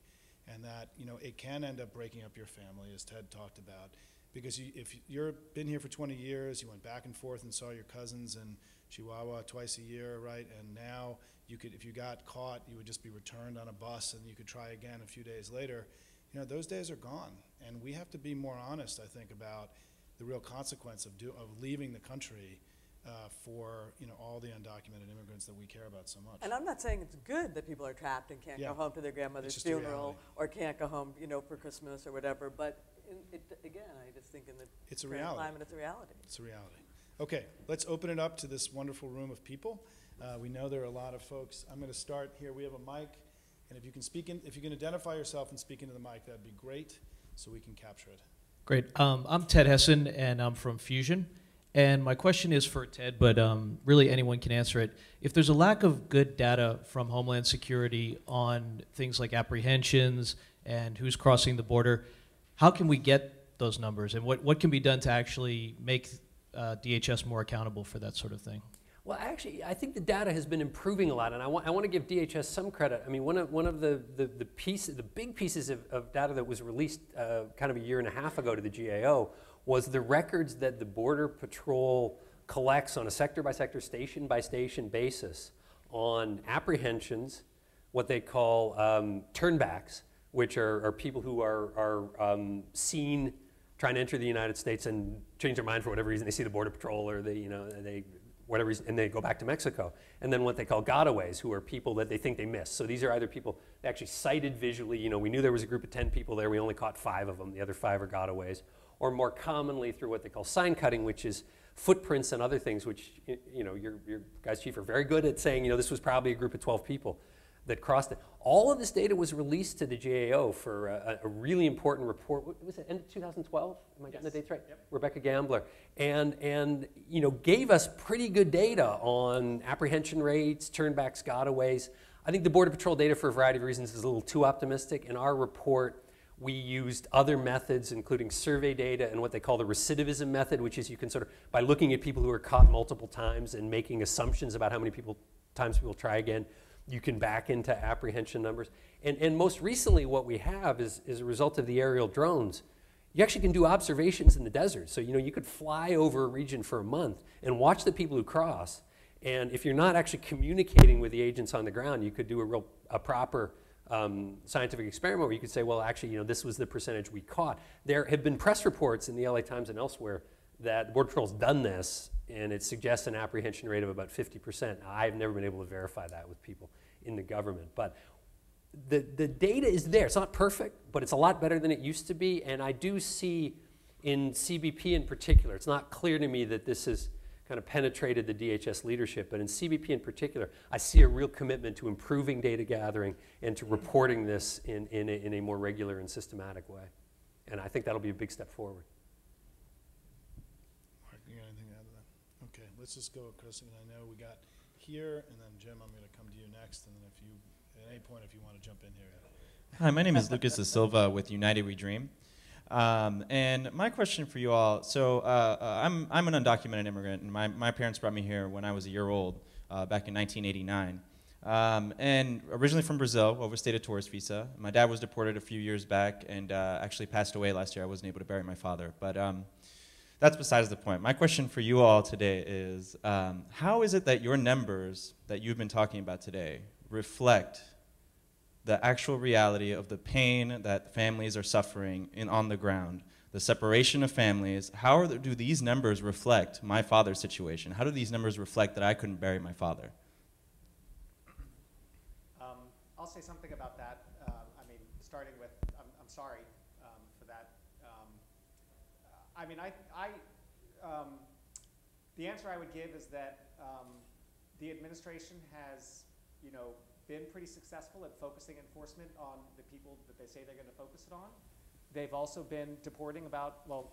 and that it can end up breaking up your family, as Ted talked about, because if you've been here for 20 years, you went back and forth and saw your cousins in Chihuahua twice a year, right? And now if you got caught, you would just be returned on a bus, and you could try again a few days later. Those days are gone, and we have to be more honest, I think, about the real consequence of leaving the country for all the undocumented immigrants that we care about so much. And I'm not saying it's good that people are trapped and can't go home to their grandmother's funeral or can't go home, for Christmas or whatever. But again, I just think in the it's a current reality. climate, it's a reality. It's a reality. Okay, let's open it up to this wonderful room of people. We know there are a lot of folks. I'm going to start here. We have a mic, and if you can identify yourself and speak into the mic, that'd be great, so we can capture it. Great. I'm Ted Hessen, and I'm from Fusion. And my question is for Ted, but really anyone can answer it. If there's a lack of good data from Homeland Security on things like apprehensions and who's crossing the border, how can we get those numbers? And what can be done to actually make DHS more accountable for that sort of thing? Well, actually, I think the data has been improving a lot, and I want to give DHS some credit. I mean, one of the big pieces of data that was released kind of a year and a half ago to the GAO was the records that the Border Patrol collects on a sector-by-sector, station-by-station basis on apprehensions, what they call turnbacks, which are people who are seen trying to enter the United States and change their mind for whatever reason. They see the Border Patrol or whatever reason, and they go back to Mexico. And then what they call gotaways, who are people that they think they missed. So these are either people they actually cited visually. We knew there was a group of 10 people there. We only caught 5 of them. The other 5 are gotaways. Or more commonly through what they call sign cutting, which is footprints and other things, which your guys chief are very good at saying, this was probably a group of 12 people that crossed it. All of this data was released to the GAO for a really important report. What was it, end of 2012? Am I getting the dates right? Yep. Rebecca Gambler. And gave us pretty good data on apprehension rates, turnbacks, gotaways. I think the Border Patrol data, for a variety of reasons, is a little too optimistic. In our report, we used other methods, including survey data and what they call the recidivism method, which is you can sort of, by looking at people who are caught multiple times and making assumptions about how many times people try again, you can back into apprehension numbers. And most recently, what we have is a result of the aerial drones. You actually can do observations in the desert. So, you could fly over a region for a month and watch the people who cross. And if you're not actually communicating with the agents on the ground, you could do a proper scientific experiment where you could say, well, actually, this was the percentage we caught. There have been press reports in the LA Times and elsewhere that the Border Patrol's done this, and it suggests an apprehension rate of about 50%. I've never been able to verify that with people in the government. But the data is there. It's not perfect, but it's a lot better than it used to be. And I do see in CBP in particular, it's not clear to me that this has kind of penetrated the DHS leadership, but in CBP in particular, I see a real commitment to improving data gathering and to reporting this in a more regular and systematic way. And I think that'll be a big step forward. Marc, you got anything to add to that? Okay, let's just go, Chris, and I know we got here, and then Jim, I'm going to come to you next, and then if you, at any point, if you want to jump in here. Hi, my name is Lucas Da Silva with United We Dream. And my question for you all, so I'm an undocumented immigrant, and my parents brought me here when I was a year old, back in 1989. And originally from Brazil, overstayed a tourist visa. My dad was deported a few years back and actually passed away last year. I wasn't able to bury my father. But that's besides the point. My question for you all today is, how is it that your numbers that you've been talking about today reflect the actual reality of the pain that families are suffering on the ground, the separation of families? How do these numbers reflect my father's situation? How do these numbers reflect that I couldn't bury my father? I'll say something about that. Starting with, I'm sorry for that. The answer I would give is that the administration has, been pretty successful at focusing enforcement on the people that they say they're going to focus it on. They've also been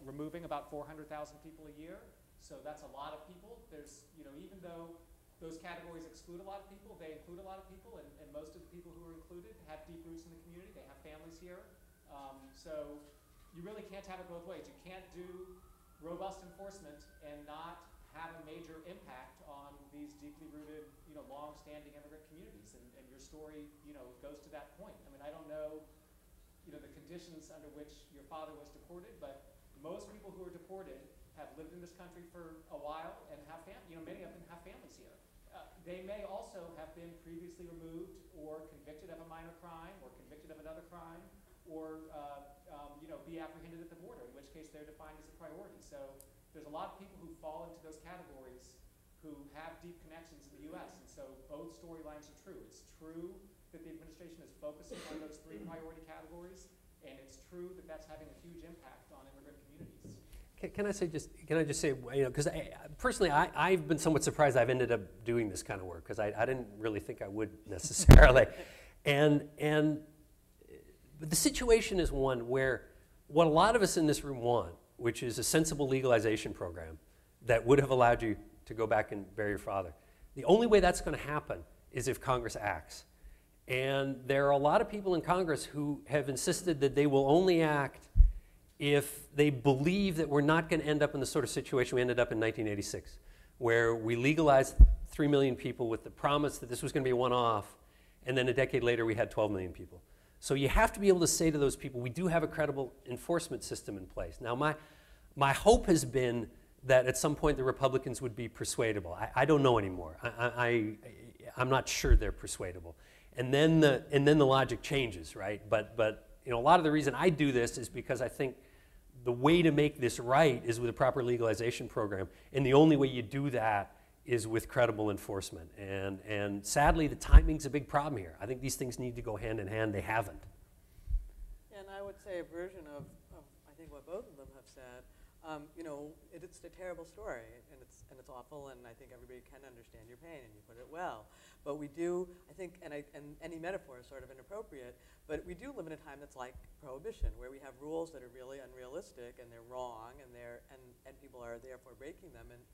removing about 400,000 people a year. So that's a lot of people. There's, even though those categories exclude a lot of people, they include a lot of people, and most of the people who are included have deep roots in the community. They have families here. So you really can't have it both ways. You can't do robust enforcement and not have a major impact on these deeply rooted, long-standing immigrant communities. And your story, goes to that point. I don't know, the conditions under which your father was deported, but most people who are deported have lived in this country for a while and have many of them have families here. They may also have been previously removed or convicted of a minor crime or convicted of another crime or, be apprehended at the border, in which case they're defined as a priority. So there's a lot of people who fall into those categories who have deep connections in the U.S. And so both storylines are true. It's true that the administration is focusing on those 3 priority categories, and it's true that that's having a huge impact on immigrant communities. Can I just say, because personally, I've been somewhat surprised I've ended up doing this kind of work, because I didn't really think I would necessarily. But the situation is one where what a lot of us in this room want, which is a sensible legalization program that would have allowed you to go back and bury your father. The only way that's going to happen is if Congress acts. And there are a lot of people in Congress who have insisted that they will only act if they believe that we're not going to end up in the sort of situation we ended up in 1986, where we legalized 3 million people with the promise that this was going to be a one-off, and then a decade later we had 12 million people. So you have to be able to say to those people, we do have a credible enforcement system in place. Now, my hope has been that at some point the Republicans would be persuadable. I don't know anymore. I'm not sure they're persuadable. And then the logic changes, right? But a lot of the reason I do this is because I think the way to make this right is with a proper legalization program. And the only way you do that is with credible enforcement. And sadly, the timing's a big problem here. I think these things need to go hand in hand. They haven't. And I would say a version of I think what both of them have said. It's a terrible story, and it's awful, and I think everybody can understand your pain, and you put it well. But we do, I think, and any metaphor is sort of inappropriate, but we do live in a time that's like prohibition, where we have rules that are really unrealistic, and they're wrong, and people are therefore breaking them, and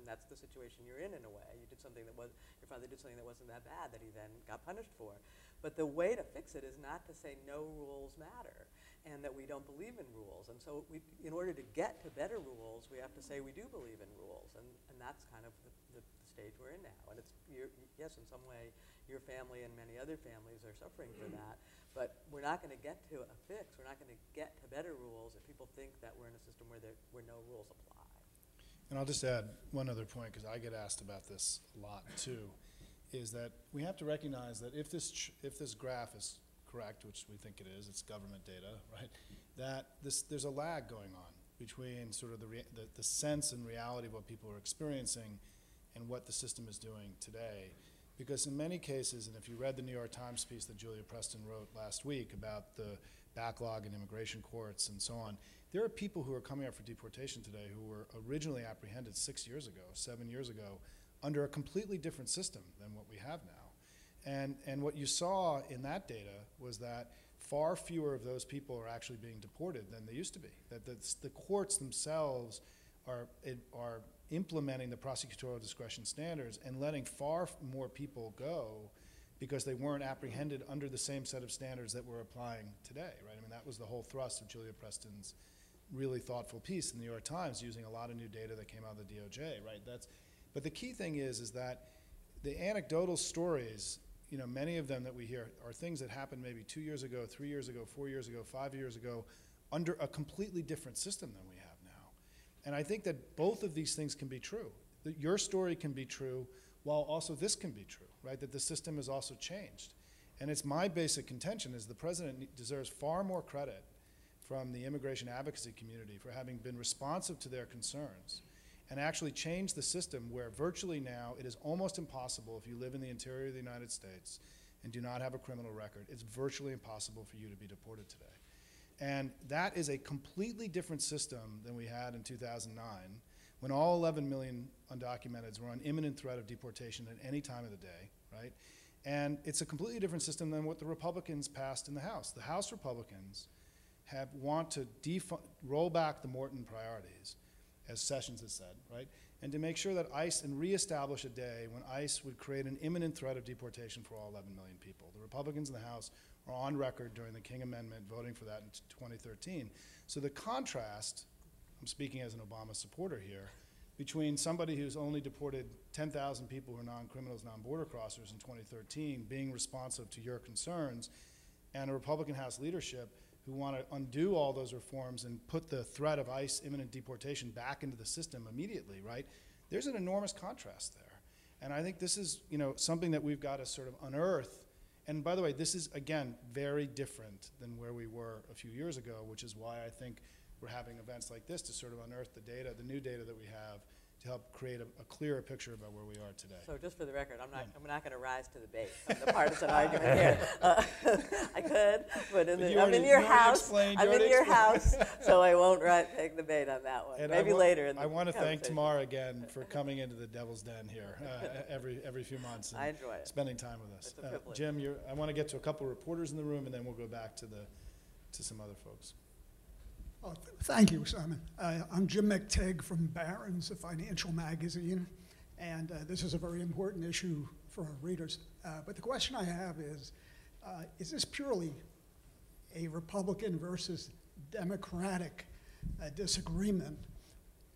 that's the situation you're in a way. Your father did something that wasn't that bad that he then got punished for. But the way to fix it is not to say no rules matter, and that we don't believe in rules. And so in order to get to better rules, we have to say we do believe in rules. And that's kind of the stage we're in now. And yes, in some way, your family and many other families are suffering for that. But we're not going to get to a fix. We're not going to get to better rules if people think that we're in a system where no rules apply. And I'll just add one other point, because I get asked about this a lot too, is that we have to recognize that if this graph is correct, which we think it is, it's government data, right, that there's a lag going on between sort of the sense and reality of what people are experiencing and what the system is doing today. Because in many cases, and if you read the New York Times piece that Julia Preston wrote last week about the backlog in immigration courts and so on, there are people who are coming up for deportation today who were originally apprehended 6 years ago, 7 years ago, under a completely different system than what we have now. And what you saw in that data was that far fewer of those people are actually being deported than they used to be. That the courts themselves are implementing the prosecutorial discretion standards and letting far more people go because they weren't apprehended under the same set of standards that we're applying today, right? I mean, that was the whole thrust of Julia Preston's really thoughtful piece in the New York Times, using a lot of new data that came out of the DOJ, right? But the key thing is that the anecdotal stories, many of them that we hear are things that happened maybe 2 years ago, 3 years ago, 4 years ago, 5 years ago, under a completely different system than we have now. And I think that both of these things can be true. That your story can be true, while also this can be true, right? That the system has also changed. And it's my basic contention is the president deserves far more credit from the immigration advocacy community for having been responsive to their concerns and actually change the system where virtually now it is almost impossible, if you live in the interior of the United States and do not have a criminal record, it's virtually impossible for you to be deported today. And that is a completely different system than we had in 2009, when all 11 million undocumenteds were on imminent threat of deportation at any time of the day, right? And it's a completely different system than what the Republicans passed in the House. The House Republicans want to roll back the Morton priorities, as Sessions has said, right? And to make sure that ICE, and reestablish a day when ICE would create an imminent threat of deportation for all 11 million people. The Republicans in the House are on record during the King Amendment voting for that in 2013. So the contrast, I'm speaking as an Obama supporter here, between somebody who's only deported 10,000 people who are non-criminals, non-border crossers in 2013, being responsive to your concerns, and a Republican House leadership who want to undo all those reforms and put the threat of ICE imminent deportation back into the system immediately, right? There's an enormous contrast there. And I think this is, something that we've got to sort of unearth. And by the way, this is, again, very different than where we were a few years ago, which is why I think we're having events like this to sort of unearth the data, the new data that we have, to help create a clearer picture about where we are today. So just for the record, I'm not going to rise to the bait of the partisan argument here. I could, but I'm in your house. I'm in your house, so I won't take the bait on that one. And maybe later. I want to thank Tamar again for coming into the Devil's Den here every few months. And I enjoy it. Spending time with us. It's a privilege. Jim, I want to get to a couple of reporters in the room, and then we'll go back to some other folks. Oh, thank you, Simon. I'm Jim McTigg from Barron's, a financial magazine, and this is a very important issue for our readers. But the question I have is this purely a Republican versus Democratic disagreement,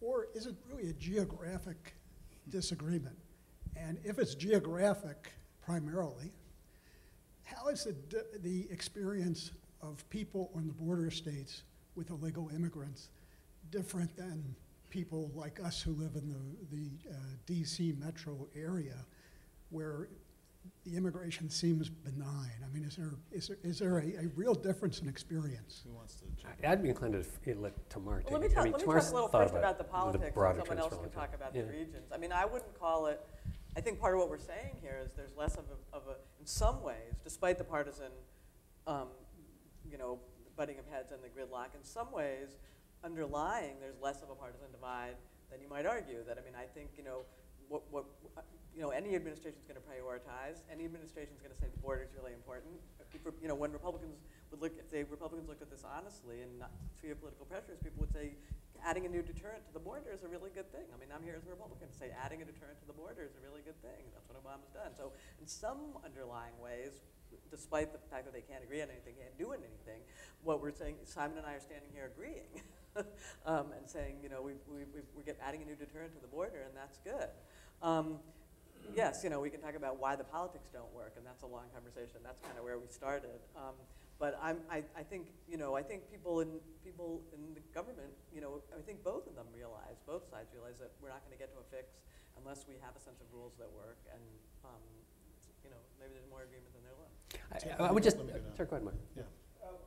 or is it really a geographic disagreement? And if it's geographic primarily, how is the experience of people on the border states with illegal immigrants different than people like us who live in the D.C. metro area, where the immigration seems benign? I mean, is there a real difference in experience? Who wants to jump I'd be inclined to let Tamar take Well, it. let me talk a little first about the politics, and broader someone else can talk about the regions. I mean, I wouldn't call it. I think part of what we're saying here is there's less of a in some ways, despite the partisan, butting of heads and the gridlock, in some ways, underlying, there's less of a partisan divide than you might argue. That, I mean, I think, any administration is going to prioritize. Any administration is going to say the border is really important. When Republicans if Republicans looked at this honestly and not via political pressures, people would say adding a new deterrent to the border is a really good thing. I mean, I'm here as a Republican to say adding a deterrent to the border is a really good thing. That's what Obama's done. So in some underlying ways, despite the fact that they can't agree on anything, can't do anything, what we're saying, Simon and I are standing here agreeing and saying, we're adding a new deterrent to the border, and that's good. Yes, we can talk about why the politics don't work, and that's a long conversation. That's kind of where we started. But I think people in the government, I think both sides realize that we're not going to get to a fix unless we have a sense of rules that work, and maybe there's more agreement than there was. I would just, sorry, go ahead, Marc. Yeah.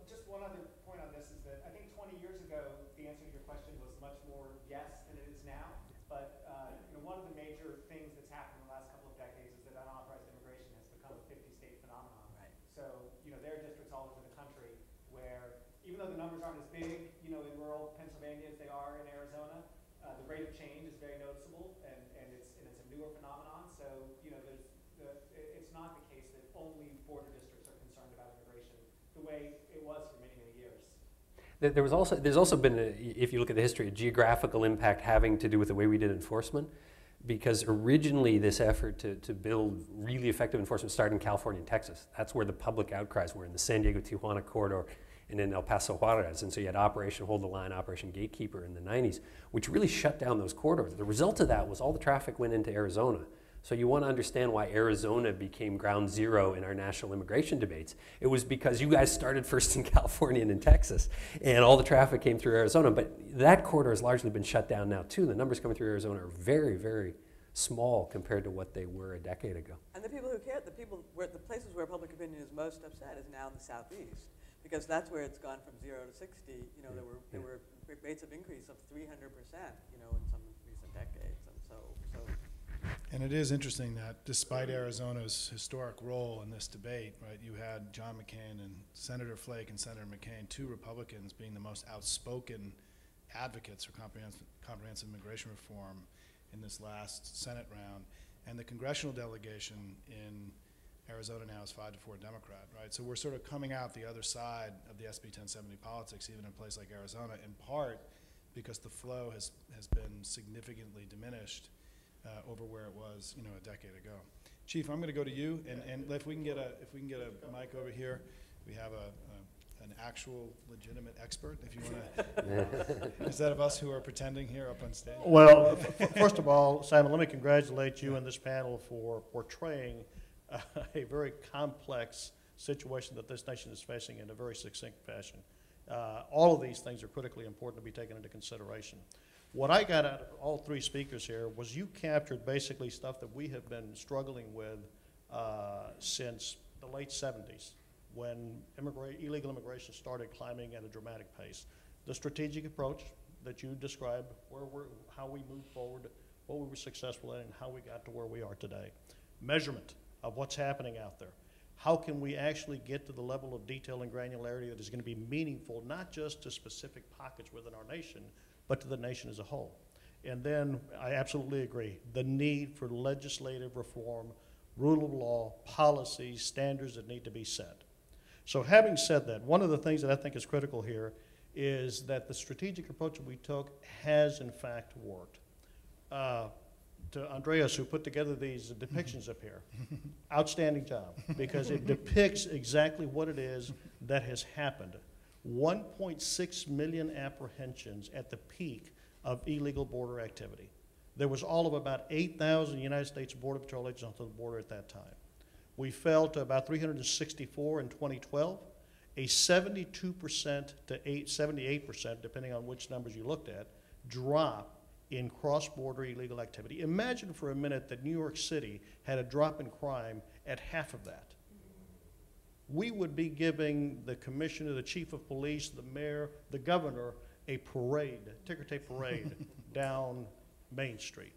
Just one other point on this is that I think 20 years ago, the answer to your question was much more yes than it is now. But one of the major things that's happened in the last couple of decades is that unauthorized immigration has become a 50-state phenomenon. Right. So there are districts all over the country where, even though the numbers aren't as big, in rural Pennsylvania as they are in Arizona, the rate of change is very noticeable, and it's a newer phenomenon. So it's not the case that only border districts are concerned about immigration the way it was for many, many years. There's also been, if you look at the history, a geographical impact having to do with the way we did enforcement, because originally this effort to build really effective enforcement started in California and Texas. That's where the public outcries were, in the San Diego-Tijuana corridor and in El Paso Juarez. And so you had Operation Hold the Line, Operation Gatekeeper in the 90s, which really shut down those corridors. The result of that was all the traffic went into Arizona. So you want to understand why Arizona became ground zero in our national immigration debates. It was because you guys started first in California and in Texas, and all the traffic came through Arizona. But that corridor has largely been shut down now too. The numbers coming through Arizona are very, very small compared to what they were a decade ago. And the people who care, the places where public opinion is most upset is now in the Southeast, because that's where it's gone from 0 to 60. There were rates of increase of 300%, in some recent decades, and so. And it is interesting that despite Arizona's historic role in this debate, right, you had John McCain and Senator Flake and Senator McCain, two Republicans, being the most outspoken advocates for comprehensive immigration reform in this last Senate round. And the congressional delegation in Arizona now is 5-4 Democrat, right? So we're sort of coming out the other side of the SB 1070 politics, even in a place like Arizona, in part because the flow has been significantly diminished over where it was, a decade ago. Chief, I'm going to go to you, and if we can get a mic over here, we have an actual legitimate expert. If you want to, instead of us who are pretending here up on stage. Well, first of all, Simon, let me congratulate you and this panel for portraying a very complex situation that this nation is facing in a very succinct fashion. All of these things are critically important to be taken into consideration. What I got out of all three speakers here was you captured basically stuff that we have been struggling with since the late 70s, when illegal immigration started climbing at a dramatic pace. The strategic approach that you described, how we moved forward, what we were successful at, and how we got to where we are today. Measurement of what's happening out there. How can we actually get to the level of detail and granularity that is going to be meaningful, not just to specific pockets within our nation, but to the nation as a whole? And then I absolutely agree, the need for legislative reform, rule of law, policies, standards that need to be set. So having said that, one of the things that I think is critical here is that the strategic approach that we took has in fact worked. To Andreas, who put together these depictions up here, outstanding job, because it depicts exactly what it is that has happened. 1.6 million apprehensions at the peak of illegal border activity. There was all of about 8,000 United States Border Patrol agents on the border at that time. We fell to about 364 in 2012, a 72% to 78%, depending on which numbers you looked at, drop in cross-border illegal activity. Imagine for a minute that New York City had a drop in crime at half of that. We would be giving the commissioner, the chief of police, the mayor, the governor, a parade, ticker tape parade down Main Street.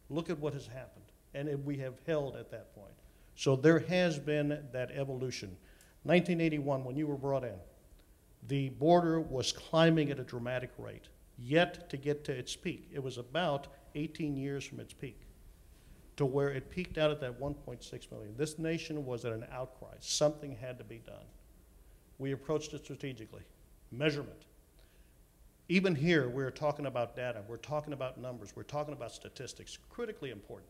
Look at what has happened, and we have held at that point. So there has been that evolution. 1981, when you were brought in, the border was climbing at a dramatic rate, yet to get to its peak. It was about 18 years from its peak to where it peaked out at that 1.6 million. This nation was at an outcry. Something had to be done. We approached it strategically. Measurement. Even here, we're talking about data. We're talking about numbers. We're talking about statistics. Critically important.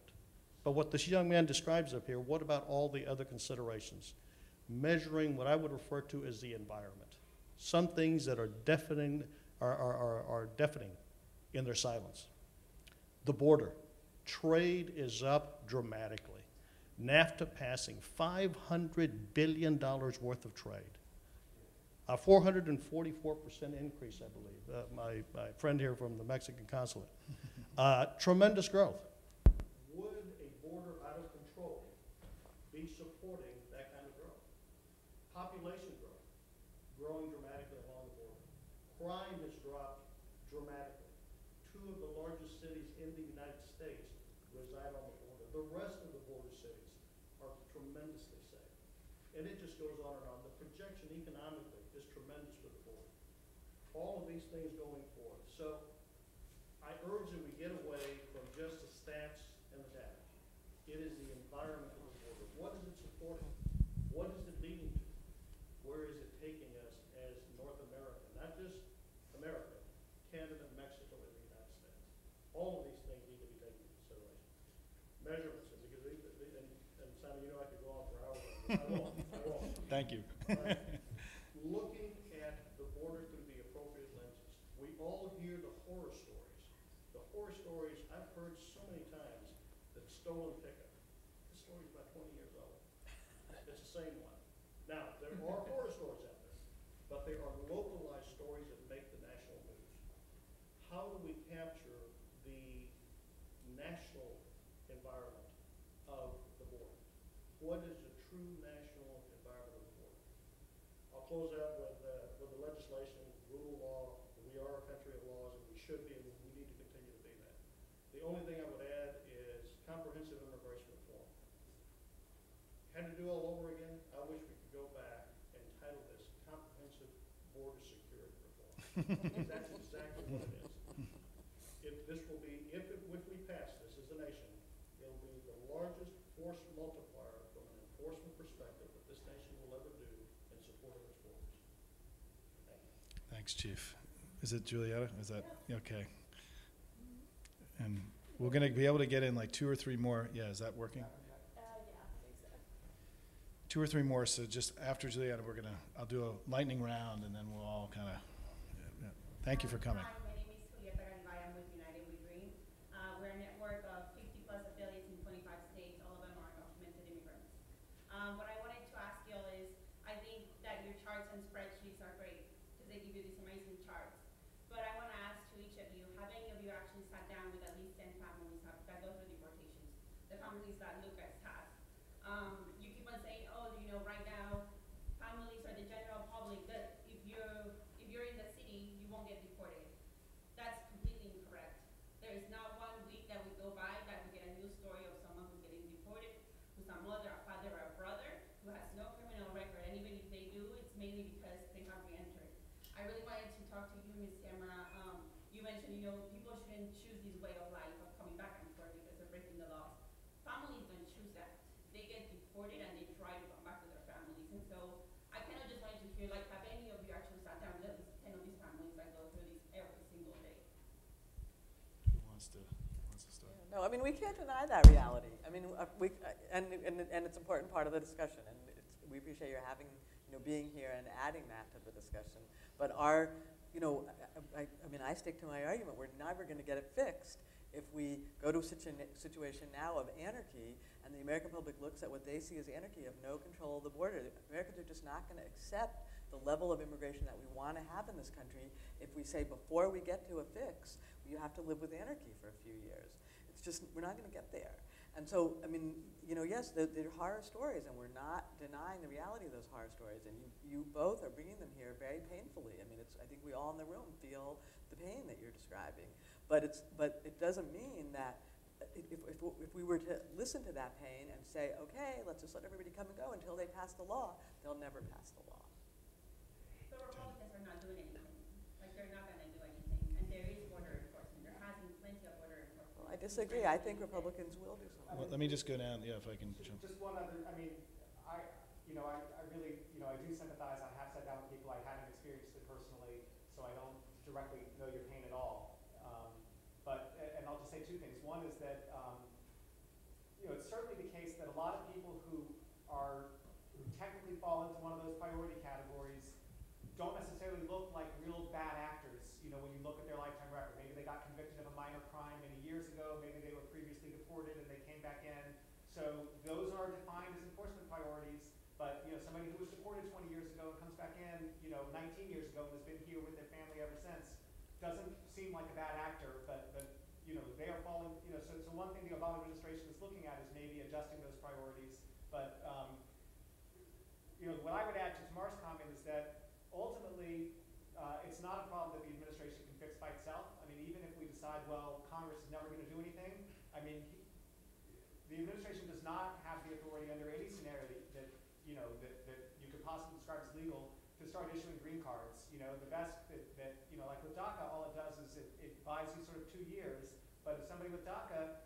But what this young man describes up here, what about all the other considerations? Measuring what I would refer to as the environment. Some things that are deafening in their silence. The border. Trade is up dramatically. NAFTA passing $500 billion worth of trade. A 444% increase, I believe. My friend here from the Mexican consulate. Tremendous growth. Would a border out of control be supporting that kind of growth? Population growth, growing dramatically along the border. Crime has dropped dramatically. Two of the largest cities in the United States reside on the border. The rest of the border cities are tremendously safe. And it just goes on and on. The projection economically is tremendous for the border. All of these things going forward. So I urge that we get away from just the stats and the data. It is the environment of the border. What is it supporting? What is it leading to? Where is it taking us as North America? Not just America, Canada, Mexico, and the United States. All of these things need to be taken into consideration. Measurements, and because and Simon, you know I could go on for hours. I won't. Thank you. Looking at the border through the appropriate lenses. We all hear the horror stories. The horror stories I've heard so many times that stolen pickup. This story is about 20 years old. It's the same one. Now, there are horror stories out there, but they are localized stories that make the national news. How do we capture the national environment of the border? What is the true national environment of the border? I'll close out with the legislation, rule of law. We are a country of laws, and we should be, and we need to continue to be that. The only thing I would add is comprehensive immigration reform. Had to do all over again. I wish we could go back and title this Comprehensive Border Security Reform. Because that's exactly what it is. If we pass this as a nation, it'll be the largest force multiplier from an enforcement perspective that this nation will ever do in support of its borders. Thank you. Thanks, Chief. Is it Julietta? Is that okay? And we're going to be able to get in like 2 or 3 more. Yeah, is that working? Yeah, I think so. 2 or 3 more. So just after Julietta, I'll do a lightning round, and then we'll all kind of. Thank you for coming. Hi, my name is Julieta Garibay. I'm with United We Dream. We're a network of 50+ affiliates in 25 states. All of them are undocumented immigrants. What I wanted to ask you all is, I think that your charts and spreadsheets are great because they give you these amazing charts. But I want to ask to each of you, have any of you actually sat down with at least 10 families that go through deportations? The families that Lucas has. You keep on saying, oh, you know, right now, families are the general public that if you're in the city, you won't get deported. That's completely incorrect. There is not 1 week that would go by deported and they try to come back to their families. And so I kind of just wanted to hear, like, have any of you actually sat down with at least 10 of these families that go through these every single day? Who wants to start? No, I mean, we can't deny that reality. I mean, and it's an important part of the discussion, and we appreciate your having, being here and adding that to the discussion. But I mean, I stick to my argument. We're never going to get it fixed if we go to a situation now of anarchy, and the American public looks at what they see as anarchy of no control of the border. Americans are just not going to accept the level of immigration that we want to have in this country if we say before we get to a fix, you have to live with anarchy for a few years. It's just, we're not going to get there. And so, I mean, yes, they're horror stories, and we're not denying the reality of those horror stories. And you both are bringing them here very painfully. I mean, I think we all in the room feel the pain that you're describing. But it doesn't mean that if we were to listen to that pain and say, okay, let's just let everybody come and go until they pass the law, they'll never pass the law. The Republicans are not doing anything. Like, they're not going to do anything. And there is border enforcement. There has been plenty of border enforcement. Well, I disagree. I think Republicans will do something. Well, let me just go down, if I can jump. Just one other, I mean, I really, I do sympathize. I have sat down with people. I haven't experienced it personally, so I don't directly know your pain at all. And I'll just say two things. One is that, it's certainly the case that a lot of people who technically fall into one of those priority categories don't necessarily look like real bad actors, when you look at their lifetime record. Maybe they got convicted of a minor crime many years ago. Maybe they were previously deported and they came back in. So those are defined as enforcement priorities. But, somebody who was deported 20 years ago and comes back in, 19 years ago and has been here with their family ever since, doesn't seem like a bad actor, but they are falling, so one thing the Obama administration is looking at is maybe adjusting those priorities. But, what I would add to Tamar's comment is that ultimately, it's not a problem that the administration can fix by itself. I mean, even if we decide, well, Congress is never going to do anything, I mean, the administration does not have the authority under any scenario that you could possibly describe as legal to start issuing green cards. The best that like with DACA, all it does is it buys you sort of 2 years. But if somebody with DACA,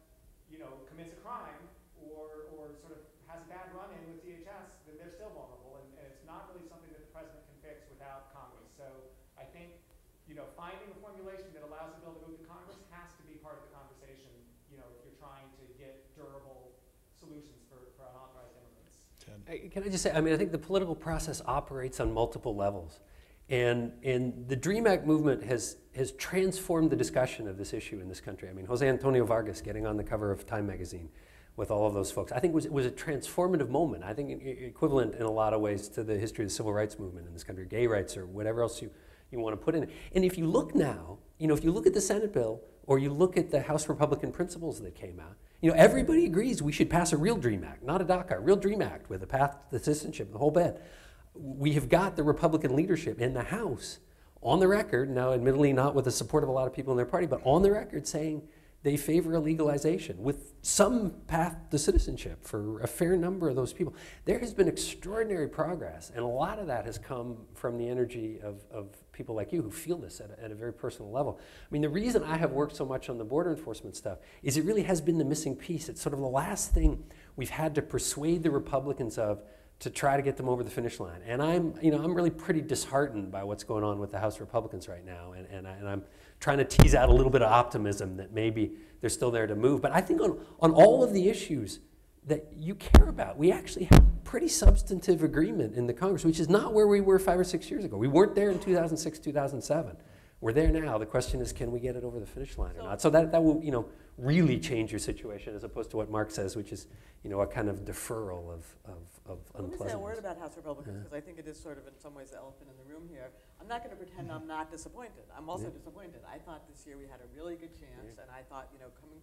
commits a crime or sort of has a bad run-in with DHS, then they're still vulnerable, and it's not really something that the president can fix without Congress. So I think, finding a formulation that allows a bill to move to Congress has to be part of the conversation, if you're trying to get durable solutions for unauthorized immigrants. Can I just say, I mean, I think the political process operates on multiple levels. And the DREAM Act movement has transformed the discussion of this issue in this country. I mean, Jose Antonio Vargas getting on the cover of Time magazine with all of those folks, I think was a transformative moment. I think equivalent in a lot of ways to the history of the civil rights movement in this country, gay rights or whatever else you want to put in it. And if you look now, if you look at the Senate bill or you look at the House Republican principles that came out, everybody agrees we should pass a real DREAM Act, not a DACA, a real DREAM Act with a path to citizenship, the whole bit. We have got the Republican leadership in the House on the record, now admittedly not with the support of a lot of people in their party, but on the record saying they favor a legalization with some path to citizenship for a fair number of those people. There has been extraordinary progress, and a lot of that has come from the energy of people like you who feel this at a very personal level. I mean, the reason I have worked so much on the border enforcement stuff is it really has been the missing piece. It's sort of the last thing we've had to persuade the Republicans of to try to get them over the finish line. And I'm really pretty disheartened by what's going on with the House Republicans right now. And I'm trying to tease out a little bit of optimism that maybe they're still there to move. But I think on all of the issues that you care about, we actually have pretty substantive agreement in the Congress, which is not where we were 5 or 6 years ago. We weren't there in 2006, 2007. We're there now. The question is, can we get it over the finish line or not? So that will, really change your situation as opposed to what Marc says, which is, a kind of deferral of unpleasantness. Let me say a word about House Republicans, because I think it is sort of in some ways the elephant in the room here. I'm not going to pretend I'm not disappointed. I'm also disappointed. I thought this year we had a really good chance, and I thought,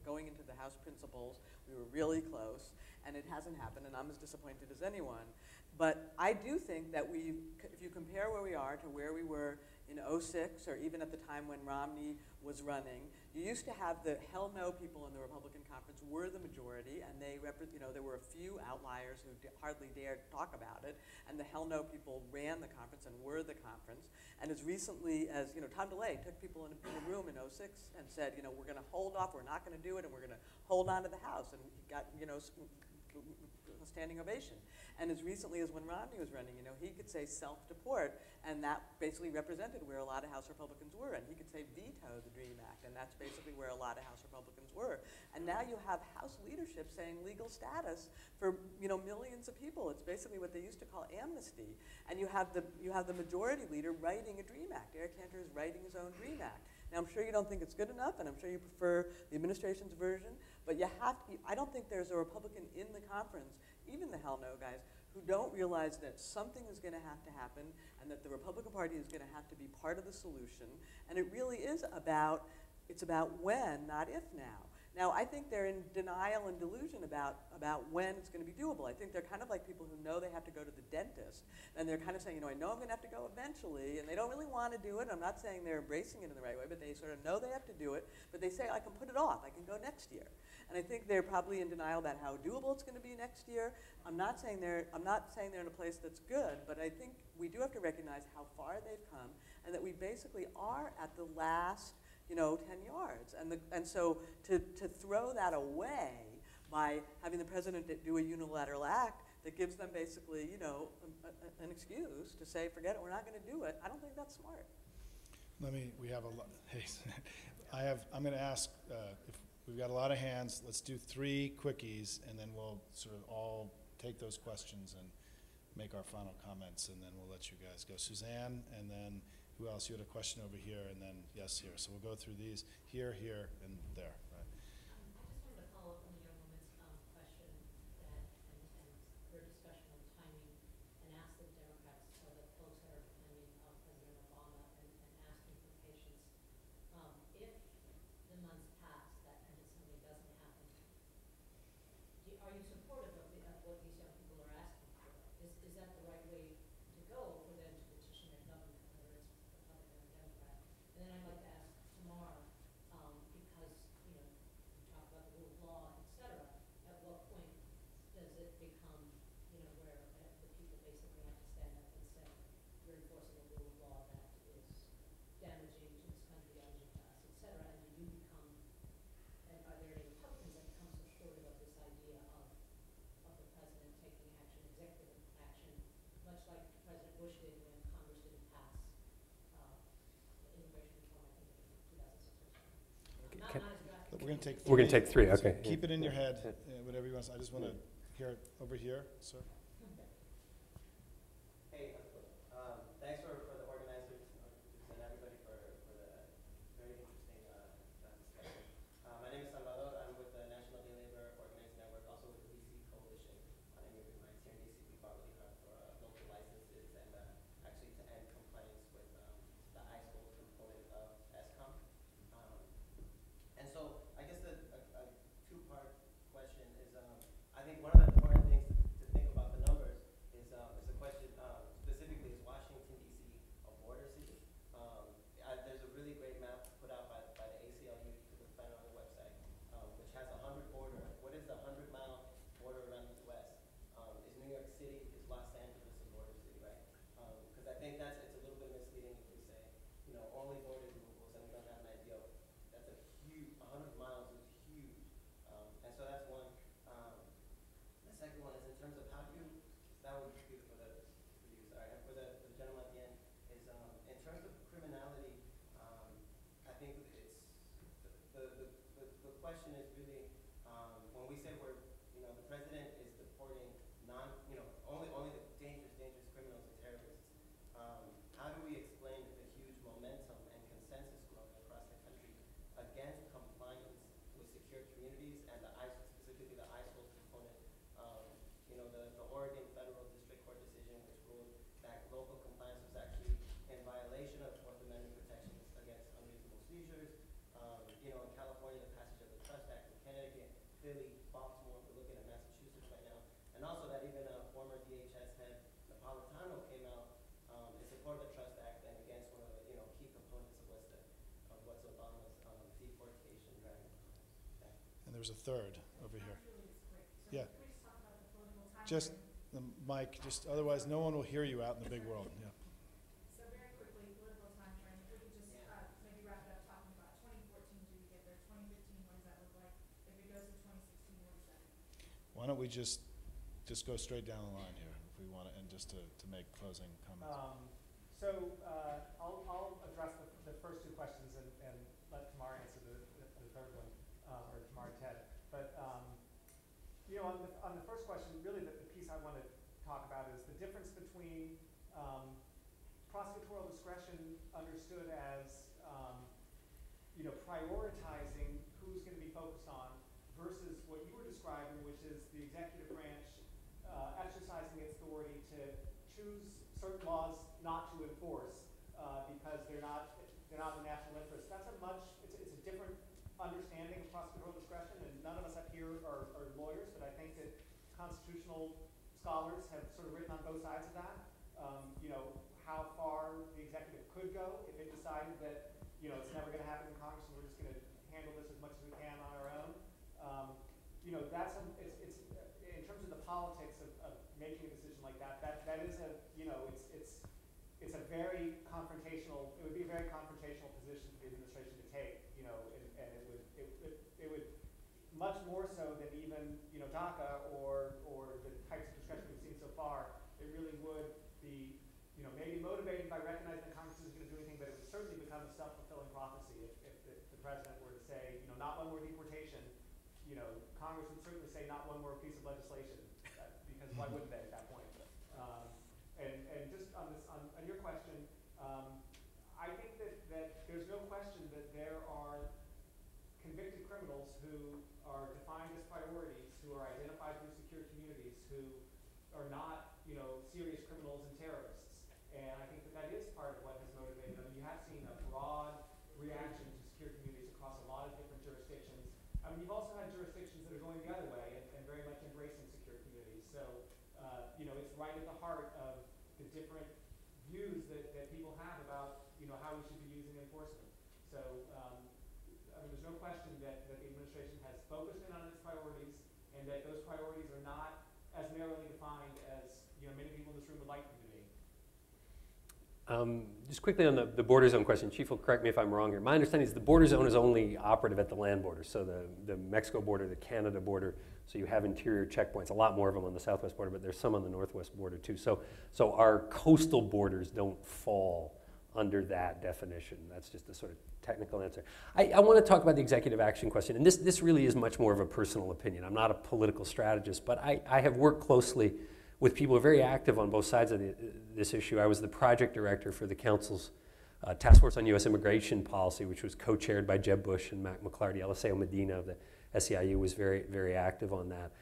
going into the House principals, we were really close, and it hasn't happened, and I'm as disappointed as anyone. But I do think that if you compare where we are to where we were in 2006, or even at the time when Romney was running, you used to have the hell no people in the Republican conference were the majority, and there were a few outliers who hardly dared talk about it, and the hell no people ran the conference and were the conference. And as recently as, Tom DeLay took people in a room in 2006 and said, we're going to hold off, we're not going to do it, and we're going to hold on to the House. And he got, standing ovation. And as recently as when Romney was running, he could say self-deport, and that basically represented where a lot of House Republicans were. And he could say veto the DREAM Act, and that's basically where a lot of House Republicans were. And now you have House leadership saying legal status for millions of people. It's basically what they used to call amnesty. And you have the majority leader writing a DREAM Act. Eric Cantor is writing his own DREAM Act. Now, I'm sure you don't think it's good enough, and I'm sure you prefer the administration's version, but I don't think there's a Republican in the conference, even the hell no guys, who don't realize that something is going to happen, and that the Republican Party is going to have to be part of the solution. And it really is about when, not if now. Now, I think they're in denial and delusion about when it's going to be doable. I think they're kind of like people who know they have to go to the dentist, and they're kind of saying, I know I'm going to have to go eventually, and they don't really want to do it. I'm not saying they're embracing it in the right way, but they sort of know they have to do it, but they say, I can put it off. I can go next year. And I think they're probably in denial about how doable it's going to be next year. I'm not saying they're in a place that's good, but I think we do have to recognize how far they've come, and that we basically are at the last 10 yards. And so to throw that away by having the president do a unilateral act that gives them basically, an excuse to say, forget it, we're not going to do it, I don't think that's smart. We have a lot, hey, I'm going to ask, if we've got a lot of hands, let's do 3 quickies, and then we'll sort of all take those questions and make our final comments, and then we'll let you guys go. Suzanne, and then who else? You had a question over here, and then yes here. So we'll go through these here, and there. Right. I just wanted to follow up on the young woman's question and her discussion on timing, and ask the Democrats or the folks that are defending President Obama and asking for patience. If the months pass and something doesn't happen, are you supportive of what these young people are asking for? Is that the right way to go for them to petition their government, whether it's Republican or Democrat? And then I'd like to ask Tamar, because we talk about the rule of law, et cetera. At what point does it become, where the people basically have to stand up and say, you're enforcing a rule of law that is damaging to this country, damaging to us, et cetera, and you become, and are there any Republicans that become supportive of this idea of the president taking action, executive action, much like President Bush did when Congress didn't pass immigration reform, I think it was 2006 or something. Not as drastic. We're going to take 3. We're going to take 3, okay. So keep it in your head, whatever you want. I just want to hear it over here, sir. Hey, thanks for the organizers and everybody for the very interesting discussion. My name is Salvador. I'm with the National Day Labor Organizing Network, also with the DC Coalition on Immigrant Rights. Here in DC, we fought really hard for local licenses and actually to end compliance with the ICE gold component of ESCOM. And so I guess a 2-part question is, I think one of the important things to think about the numbers is the question specifically, is Washington, D.C. a border city? There's a really great map put out by the ACLU, you can find it on the website, which has 100 border. What is the 100-mile border around the West? Is New York City, is Los Angeles a border city, right? Because I think it's a little bit misleading if we say, only border removals, and we don't have an idea of, that's a huge, 100 miles is huge. And so that's one. The second one is in terms of how do you, that would be for you, sorry, and for the gentleman at the end, is in terms of criminality, I think it's, the question is really, when we say we're, the president is deporting only the dangerous criminals and terrorists, how do we explain the huge momentum and consensus growing across the country against compliance with secure communities and specifically the ISIL component? The Oregon Federal District Court decision, which ruled that local compliance was actually in violation of Fourth Amendment protections against unreasonable seizures. In California, the passage of the Trust Act. In Connecticut, Philly, Baltimore, we're looking at Massachusetts right now. And also that even former DHS head Napolitano came out in support of the Trust Act and against one of the key components of what's Obama's deportation driving. And there's a third over here. So Yeah. can we just talk about the political time Just frame? the mic, otherwise no one will hear you out in the big world. Yeah. So very quickly, political time frame, if we could just maybe wrap it up talking about 2014, do we get there? 2015, what does that look like? If it goes to 2016, what does that mean? Why why don't we just go straight down the line here, if we want to, and just to make closing comments. I'll address the first two questions and let Tamar answer the third one, or Tamar and Ted. But you know, on the first question, really the piece I want to talk about is the difference between prosecutorial discretion understood as you know, prioritizing who's going to be focused on versus what you were describing, which is the executive branch exercising its authority to choose certain laws not to enforce because they're not in the national interest. That's it's a different understanding of prosecutorial discretion, and none of us up here are lawyers, but I think that constitutional scholars have sort of written on both sides of that. You know, how far the executive could go if it decided that, you know, it's never going to happen in Congress and we're just going to handle this as much as we can on our own. You know, it's in terms of the politics of making a decision like that. That is a, you know, it's a very confrontational. It would be a very confrontational position for the administration to take. You know, and it would much more so than even, you know, DACA or the types of discussion we've seen so far. It really would be, you know, maybe motivated by recognizing that Congress isn't going to do anything, but it would certainly become a self-fulfilling prophecy if the president were to say, you know, not one more deportation. You know, Congress would certainly say not one more piece of legislation, because why wouldn't they at that point? And just on your question, I think that there's no question that there are convicted criminals who are defined as priorities, who are identified through secure communities, who are not, you know, serious criminals and terrorists. And I think that is part of what has motivated them. You have seen a broad reaction to secure communities across a lot of different jurisdictions. I mean, you've also had jurisdictions that are going the other way and very much embracing secure communities. So, you know, it's right at the heart of the different views that people have about, you know, how we should be using enforcement. So, I mean, there's no question that the administration has focused in on its priorities, and that those priorities are not as narrowly defined as, you know, many people in this room would like them to be. Just quickly on the border zone question, Chief will correct me if I'm wrong here. My understanding is the border zone is only operative at the land border, so the Mexico border, the Canada border, so you have interior checkpoints, a lot more of them on the southwest border, but there's some on the northwest border too. So our coastal borders don't fall under that definition. That's just a sort of technical answer. I want to talk about the executive action question, and this really is much more of a personal opinion. I'm not a political strategist, but I have worked closely with people who are very active on both sides of this issue. I was the project director for the Council's Task Force on U.S. Immigration Policy, which was co-chaired by Jeb Bush and Mac McClarty. Eliseo Medina of the SEIU was very, very active on that.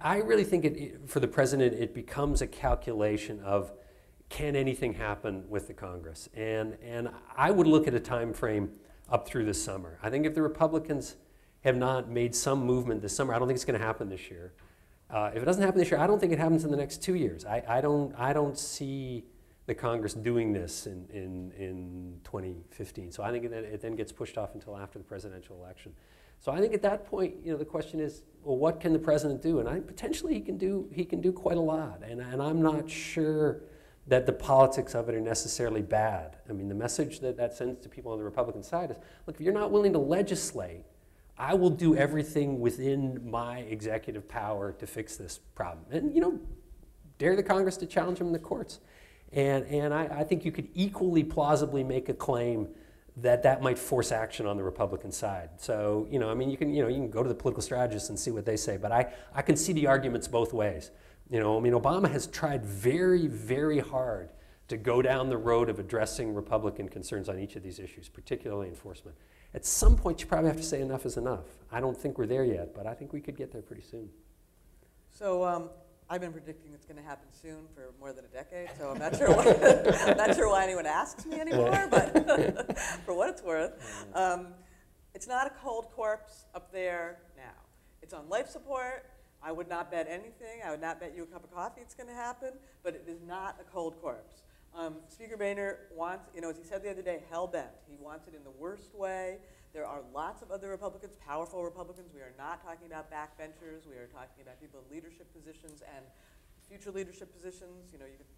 I really think for the president, it becomes a calculation of, can anything happen with the Congress? And I would look at a time frame up through the summer. I think if the Republicans have not made some movement this summer, I don't think it's going to happen this year. If it doesn't happen this year, I don't think it happens in the next 2 years. I don't see the Congress doing this in 2015. So I think that it then gets pushed off until after the presidential election. So I think at that point, you know, the question is, well, what can the president do? And potentially he can do quite a lot. And I'm not sure that the politics of it are necessarily bad. I mean, the message that sends to people on the Republican side is, look, if you're not willing to legislate, I will do everything within my executive power to fix this problem. And, you know, dare the Congress to challenge them in the courts. And I think you could equally plausibly make a claim that might force action on the Republican side. So, you know, I mean, you can go to the political strategists and see what they say, but I can see the arguments both ways. You know, I mean, Obama has tried very, very hard to go down the road of addressing Republican concerns on each of these issues, particularly enforcement. At some point, you probably have to say enough is enough. I don't think we're there yet, but I think we could get there pretty soon. So I've been predicting it's going to happen soon for more than a decade, so I'm not sure why, I'm not sure why anyone asks me anymore, but for what it's worth. It's not a cold corpse up there now. It's on life support. I would not bet anything. I would not bet you a cup of coffee it's going to happen, but it is not a cold corpse. Speaker Boehner wants, you know, as he said the other day, hell-bent. He wants it in the worst way. There are lots of other Republicans, powerful Republicans. We are not talking about backbenchers. We are talking about people in leadership positions and future leadership positions. You know, you could,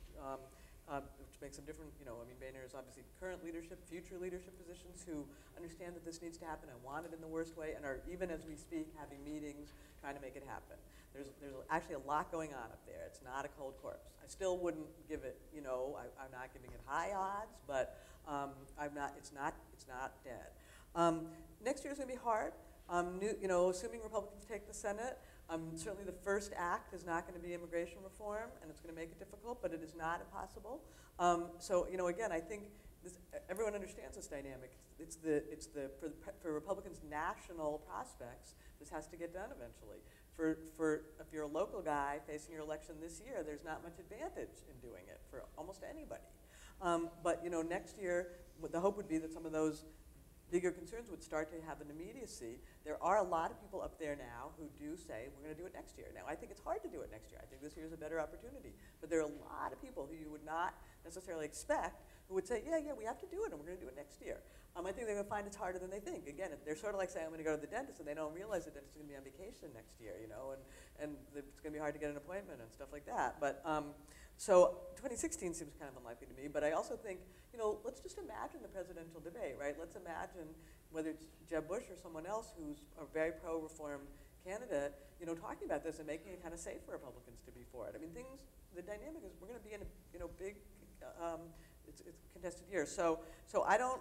which makes them different. You know, I mean, Boehner is obviously current leadership, future leadership positions who understand that this needs to happen and want it in the worst way and are, even as we speak, having meetings trying to make it happen. There's actually a lot going on up there. It's not a cold corpse. I still wouldn't give it, I'm not giving it high odds, but it's not dead. Next year is going to be hard. Assuming Republicans take the Senate, certainly the first act is not going to be immigration reform, and it's going to make it difficult, but it is not impossible. Again, I think everyone understands this dynamic. For Republicans' national prospects, this has to get done eventually. If you're a local guy facing your election this year, there's not much advantage in doing it for almost anybody. But next year, the hope would be that some of those bigger concerns would start to have an immediacy. There are a lot of people up there now who do say, we're going to do it next year. Now, I think it's hard to do it next year. I think this year is a better opportunity. But there are a lot of people who you would not necessarily expect who would say, yeah, we have to do it, and we're going to do it next year. I think they're going to find it's harder than they think. Again, they're sort of like saying, I'm going to go to the dentist, and they don't realize the dentist is going to be on vacation next year, and it's going to be hard to get an appointment and stuff like that. But so 2016 seems kind of unlikely to me, but I also think, let's just imagine the presidential debate, right? Let's imagine whether it's Jeb Bush or someone else who's a very pro-reform candidate, talking about this and making it kind of safe for Republicans to be for it. The dynamic is we're going to be in a big, it's a contested year. So I don't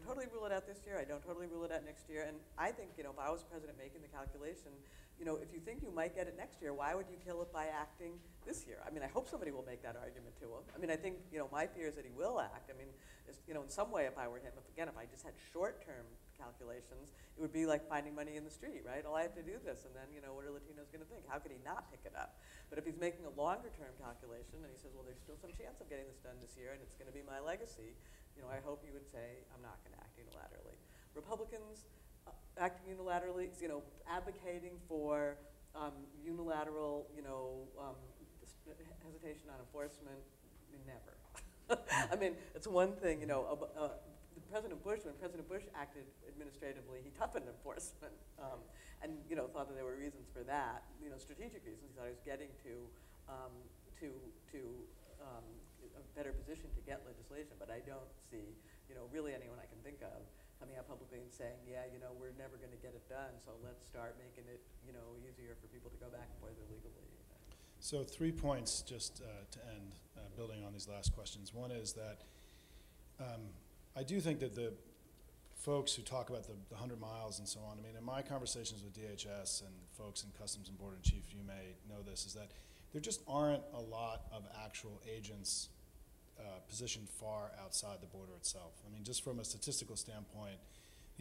totally rule it out this year. I don't totally rule it out next year. And I think, if I was president making the calculation, if you think you might get it next year, why would you kill it by acting this year? I hope somebody will make that argument to him. I think, my fear is that he will act. In some way, if I were him, if I just had short-term calculations, it would be like finding money in the street, right? All I have to do this, and then, what are Latinos going to think? How could he not pick it up? But if he's making a longer-term calculation, and he says, well, there's still some chance of getting this done this year, and it's going to be my legacy, I hope he would say, I'm not going to act unilaterally. Republicans acting unilaterally, advocating for unilateral, hesitation on enforcement, never. It's one thing, when President Bush acted administratively, he toughened enforcement, and thought that there were reasons for that, strategic reasons. He thought he was getting to a better position to get legislation. But I don't see, really anyone I can think of coming out publicly and saying, we're never going to get it done, so let's start making it, easier for people to go back and forth illegally. So 3 points just to end, building on these last questions. One is that I do think that the folks who talk about the 100 miles and so on, in my conversations with DHS and folks in Customs and Border, and Chief, you may know this, is that there just aren't a lot of actual agents positioned far outside the border itself. Just from a statistical standpoint,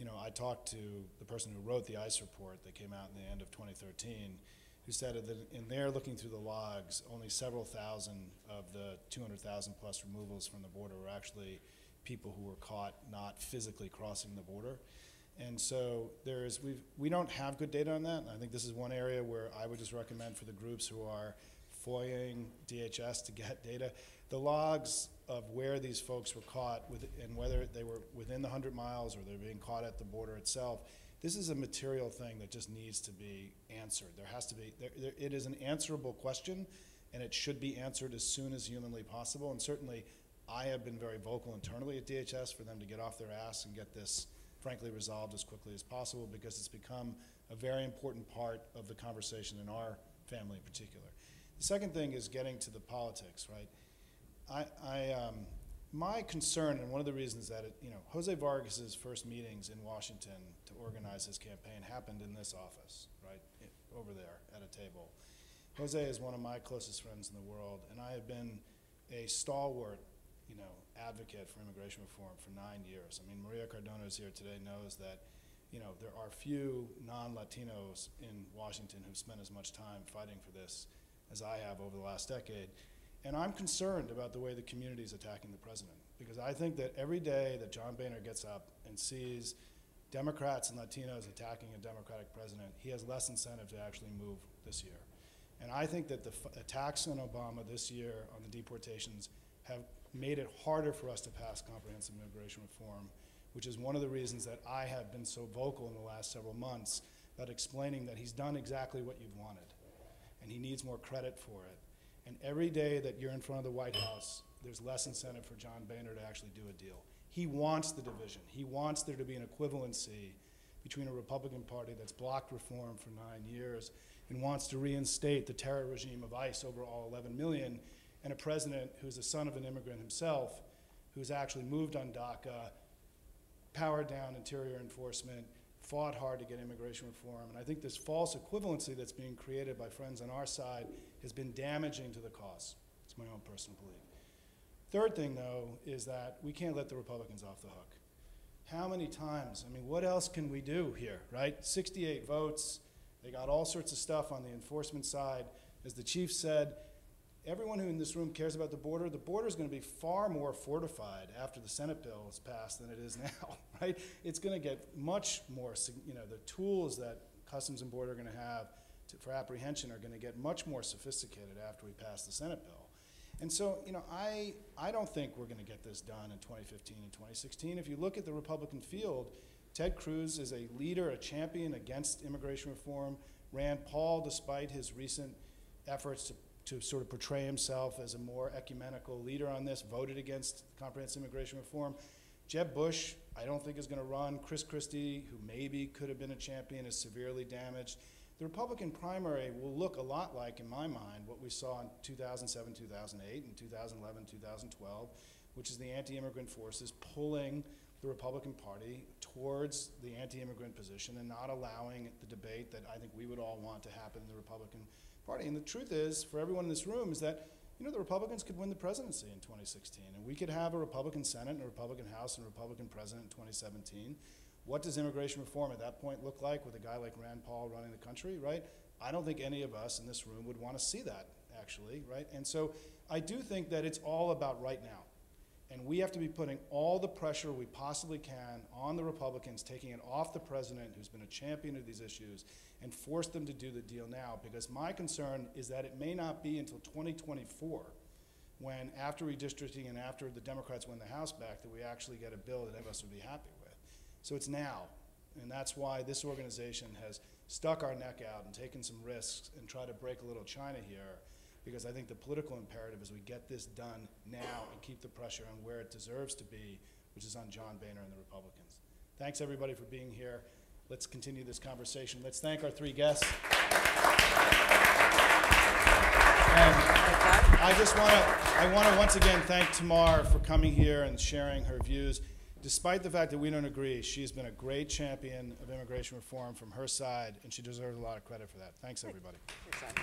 I talked to the person who wrote the ICE report that came out in the end of 2013, who said that in there looking through the logs, only several thousand of the 200,000 plus removals from the border were actually people who were caught not physically crossing the border. And so we don't have good data on that. And I think this is one area where I would just recommend for the groups who are FOIAing DHS to get data, the logs of where these folks were caught and whether they were within the 100 miles or they're being caught at the border itself. This is a material thing that just needs to be answered. There has to be, it is an answerable question, and it should be answered as soon as humanly possible. And certainly, I have been very vocal internally at DHS for them to get off their ass and get this, frankly, resolved as quickly as possible, because it's become a very important part of the conversation in our family in particular. The second thing is getting to the politics, right? My concern, and one of the reasons that Jose Vargas's first meetings in Washington to organize his campaign happened in this office, right, over there at a table. Jose is one of my closest friends in the world, and I have been a stalwart, advocate for immigration reform for 9 years. Maria Cardona is here today, knows that, there are few non-Latinos in Washington who've spent as much time fighting for this as I have over the last decade. And I'm concerned about the way the community is attacking the president, because I think that every day that John Boehner gets up and sees Democrats and Latinos attacking a Democratic president, he has less incentive to actually move this year. And I think that the attacks on Obama this year on the deportations have made it harder for us to pass comprehensive immigration reform, which is one of the reasons that I have been so vocal in the last several months about explaining that he's done exactly what you've wanted, and he needs more credit for it. And every day that you're in front of the White House, there's less incentive for John Boehner to actually do a deal. He wants the division. He wants there to be an equivalency between a Republican Party that's blocked reform for 9 years and wants to reinstate the terror regime of ICE over all 11 million, and a president who's the son of an immigrant himself, who's actually moved on DACA, powered down interior enforcement, fought hard to get immigration reform. And I think this false equivalency that's being created by friends on our side has been damaging to the cause. It's my own personal belief. Third thing, though, is that we can't let the Republicans off the hook. How many times? I mean, what else can we do here, right? 68 votes. They got all sorts of stuff on the enforcement side. As the chief said, everyone who in this room cares about the border is going to be far more fortified after the Senate bill is passed than it is now, right? It's going to get much more, the tools that Customs and Border are going to have for apprehension are going to get much more sophisticated after we pass the Senate bill. And so, I don't think we're going to get this done in 2015 and 2016. If you look at the Republican field, Ted Cruz is a leader, a champion against immigration reform. Rand Paul, despite his recent efforts to sort of portray himself as a more ecumenical leader on this, voted against comprehensive immigration reform. Jeb Bush, I don't think is going to run. Chris Christie, who maybe could have been a champion, is severely damaged. The Republican primary will look a lot like, in my mind, what we saw in 2007, 2008, and 2011, 2012, which is the anti-immigrant forces pulling the Republican Party towards the anti-immigrant position and not allowing the debate that I think we would all want to happen in the Republican Party. And the truth is, for everyone in this room, is that the Republicans could win the presidency in 2016, and we could have a Republican Senate and a Republican House and a Republican president in 2017. What does immigration reform at that point look like with a guy like Rand Paul running the country, right? I don't think any of us in this room would want to see that, actually, right? And so I do think that it's all about right now. And we have to be putting all the pressure we possibly can on the Republicans, taking it off the president, who's been a champion of these issues, and force them to do the deal now. Because my concern is that it may not be until 2024, when after redistricting and after the Democrats win the House back, that we actually get a bill that any of us would be happy with. So it's now, and that's why this organization has stuck our neck out and taken some risks and tried to break a little China here, because I think the political imperative is we get this done now and keep the pressure on where it deserves to be, which is on John Boehner and the Republicans. Thanks everybody for being here. Let's continue this conversation. Let's thank our three guests. And I want to once again thank Tamar for coming here and sharing her views. Despite the fact that we don't agree, she's been a great champion of immigration reform from her side, and she deserves a lot of credit for that. Thanks, everybody. Thanks, Simon.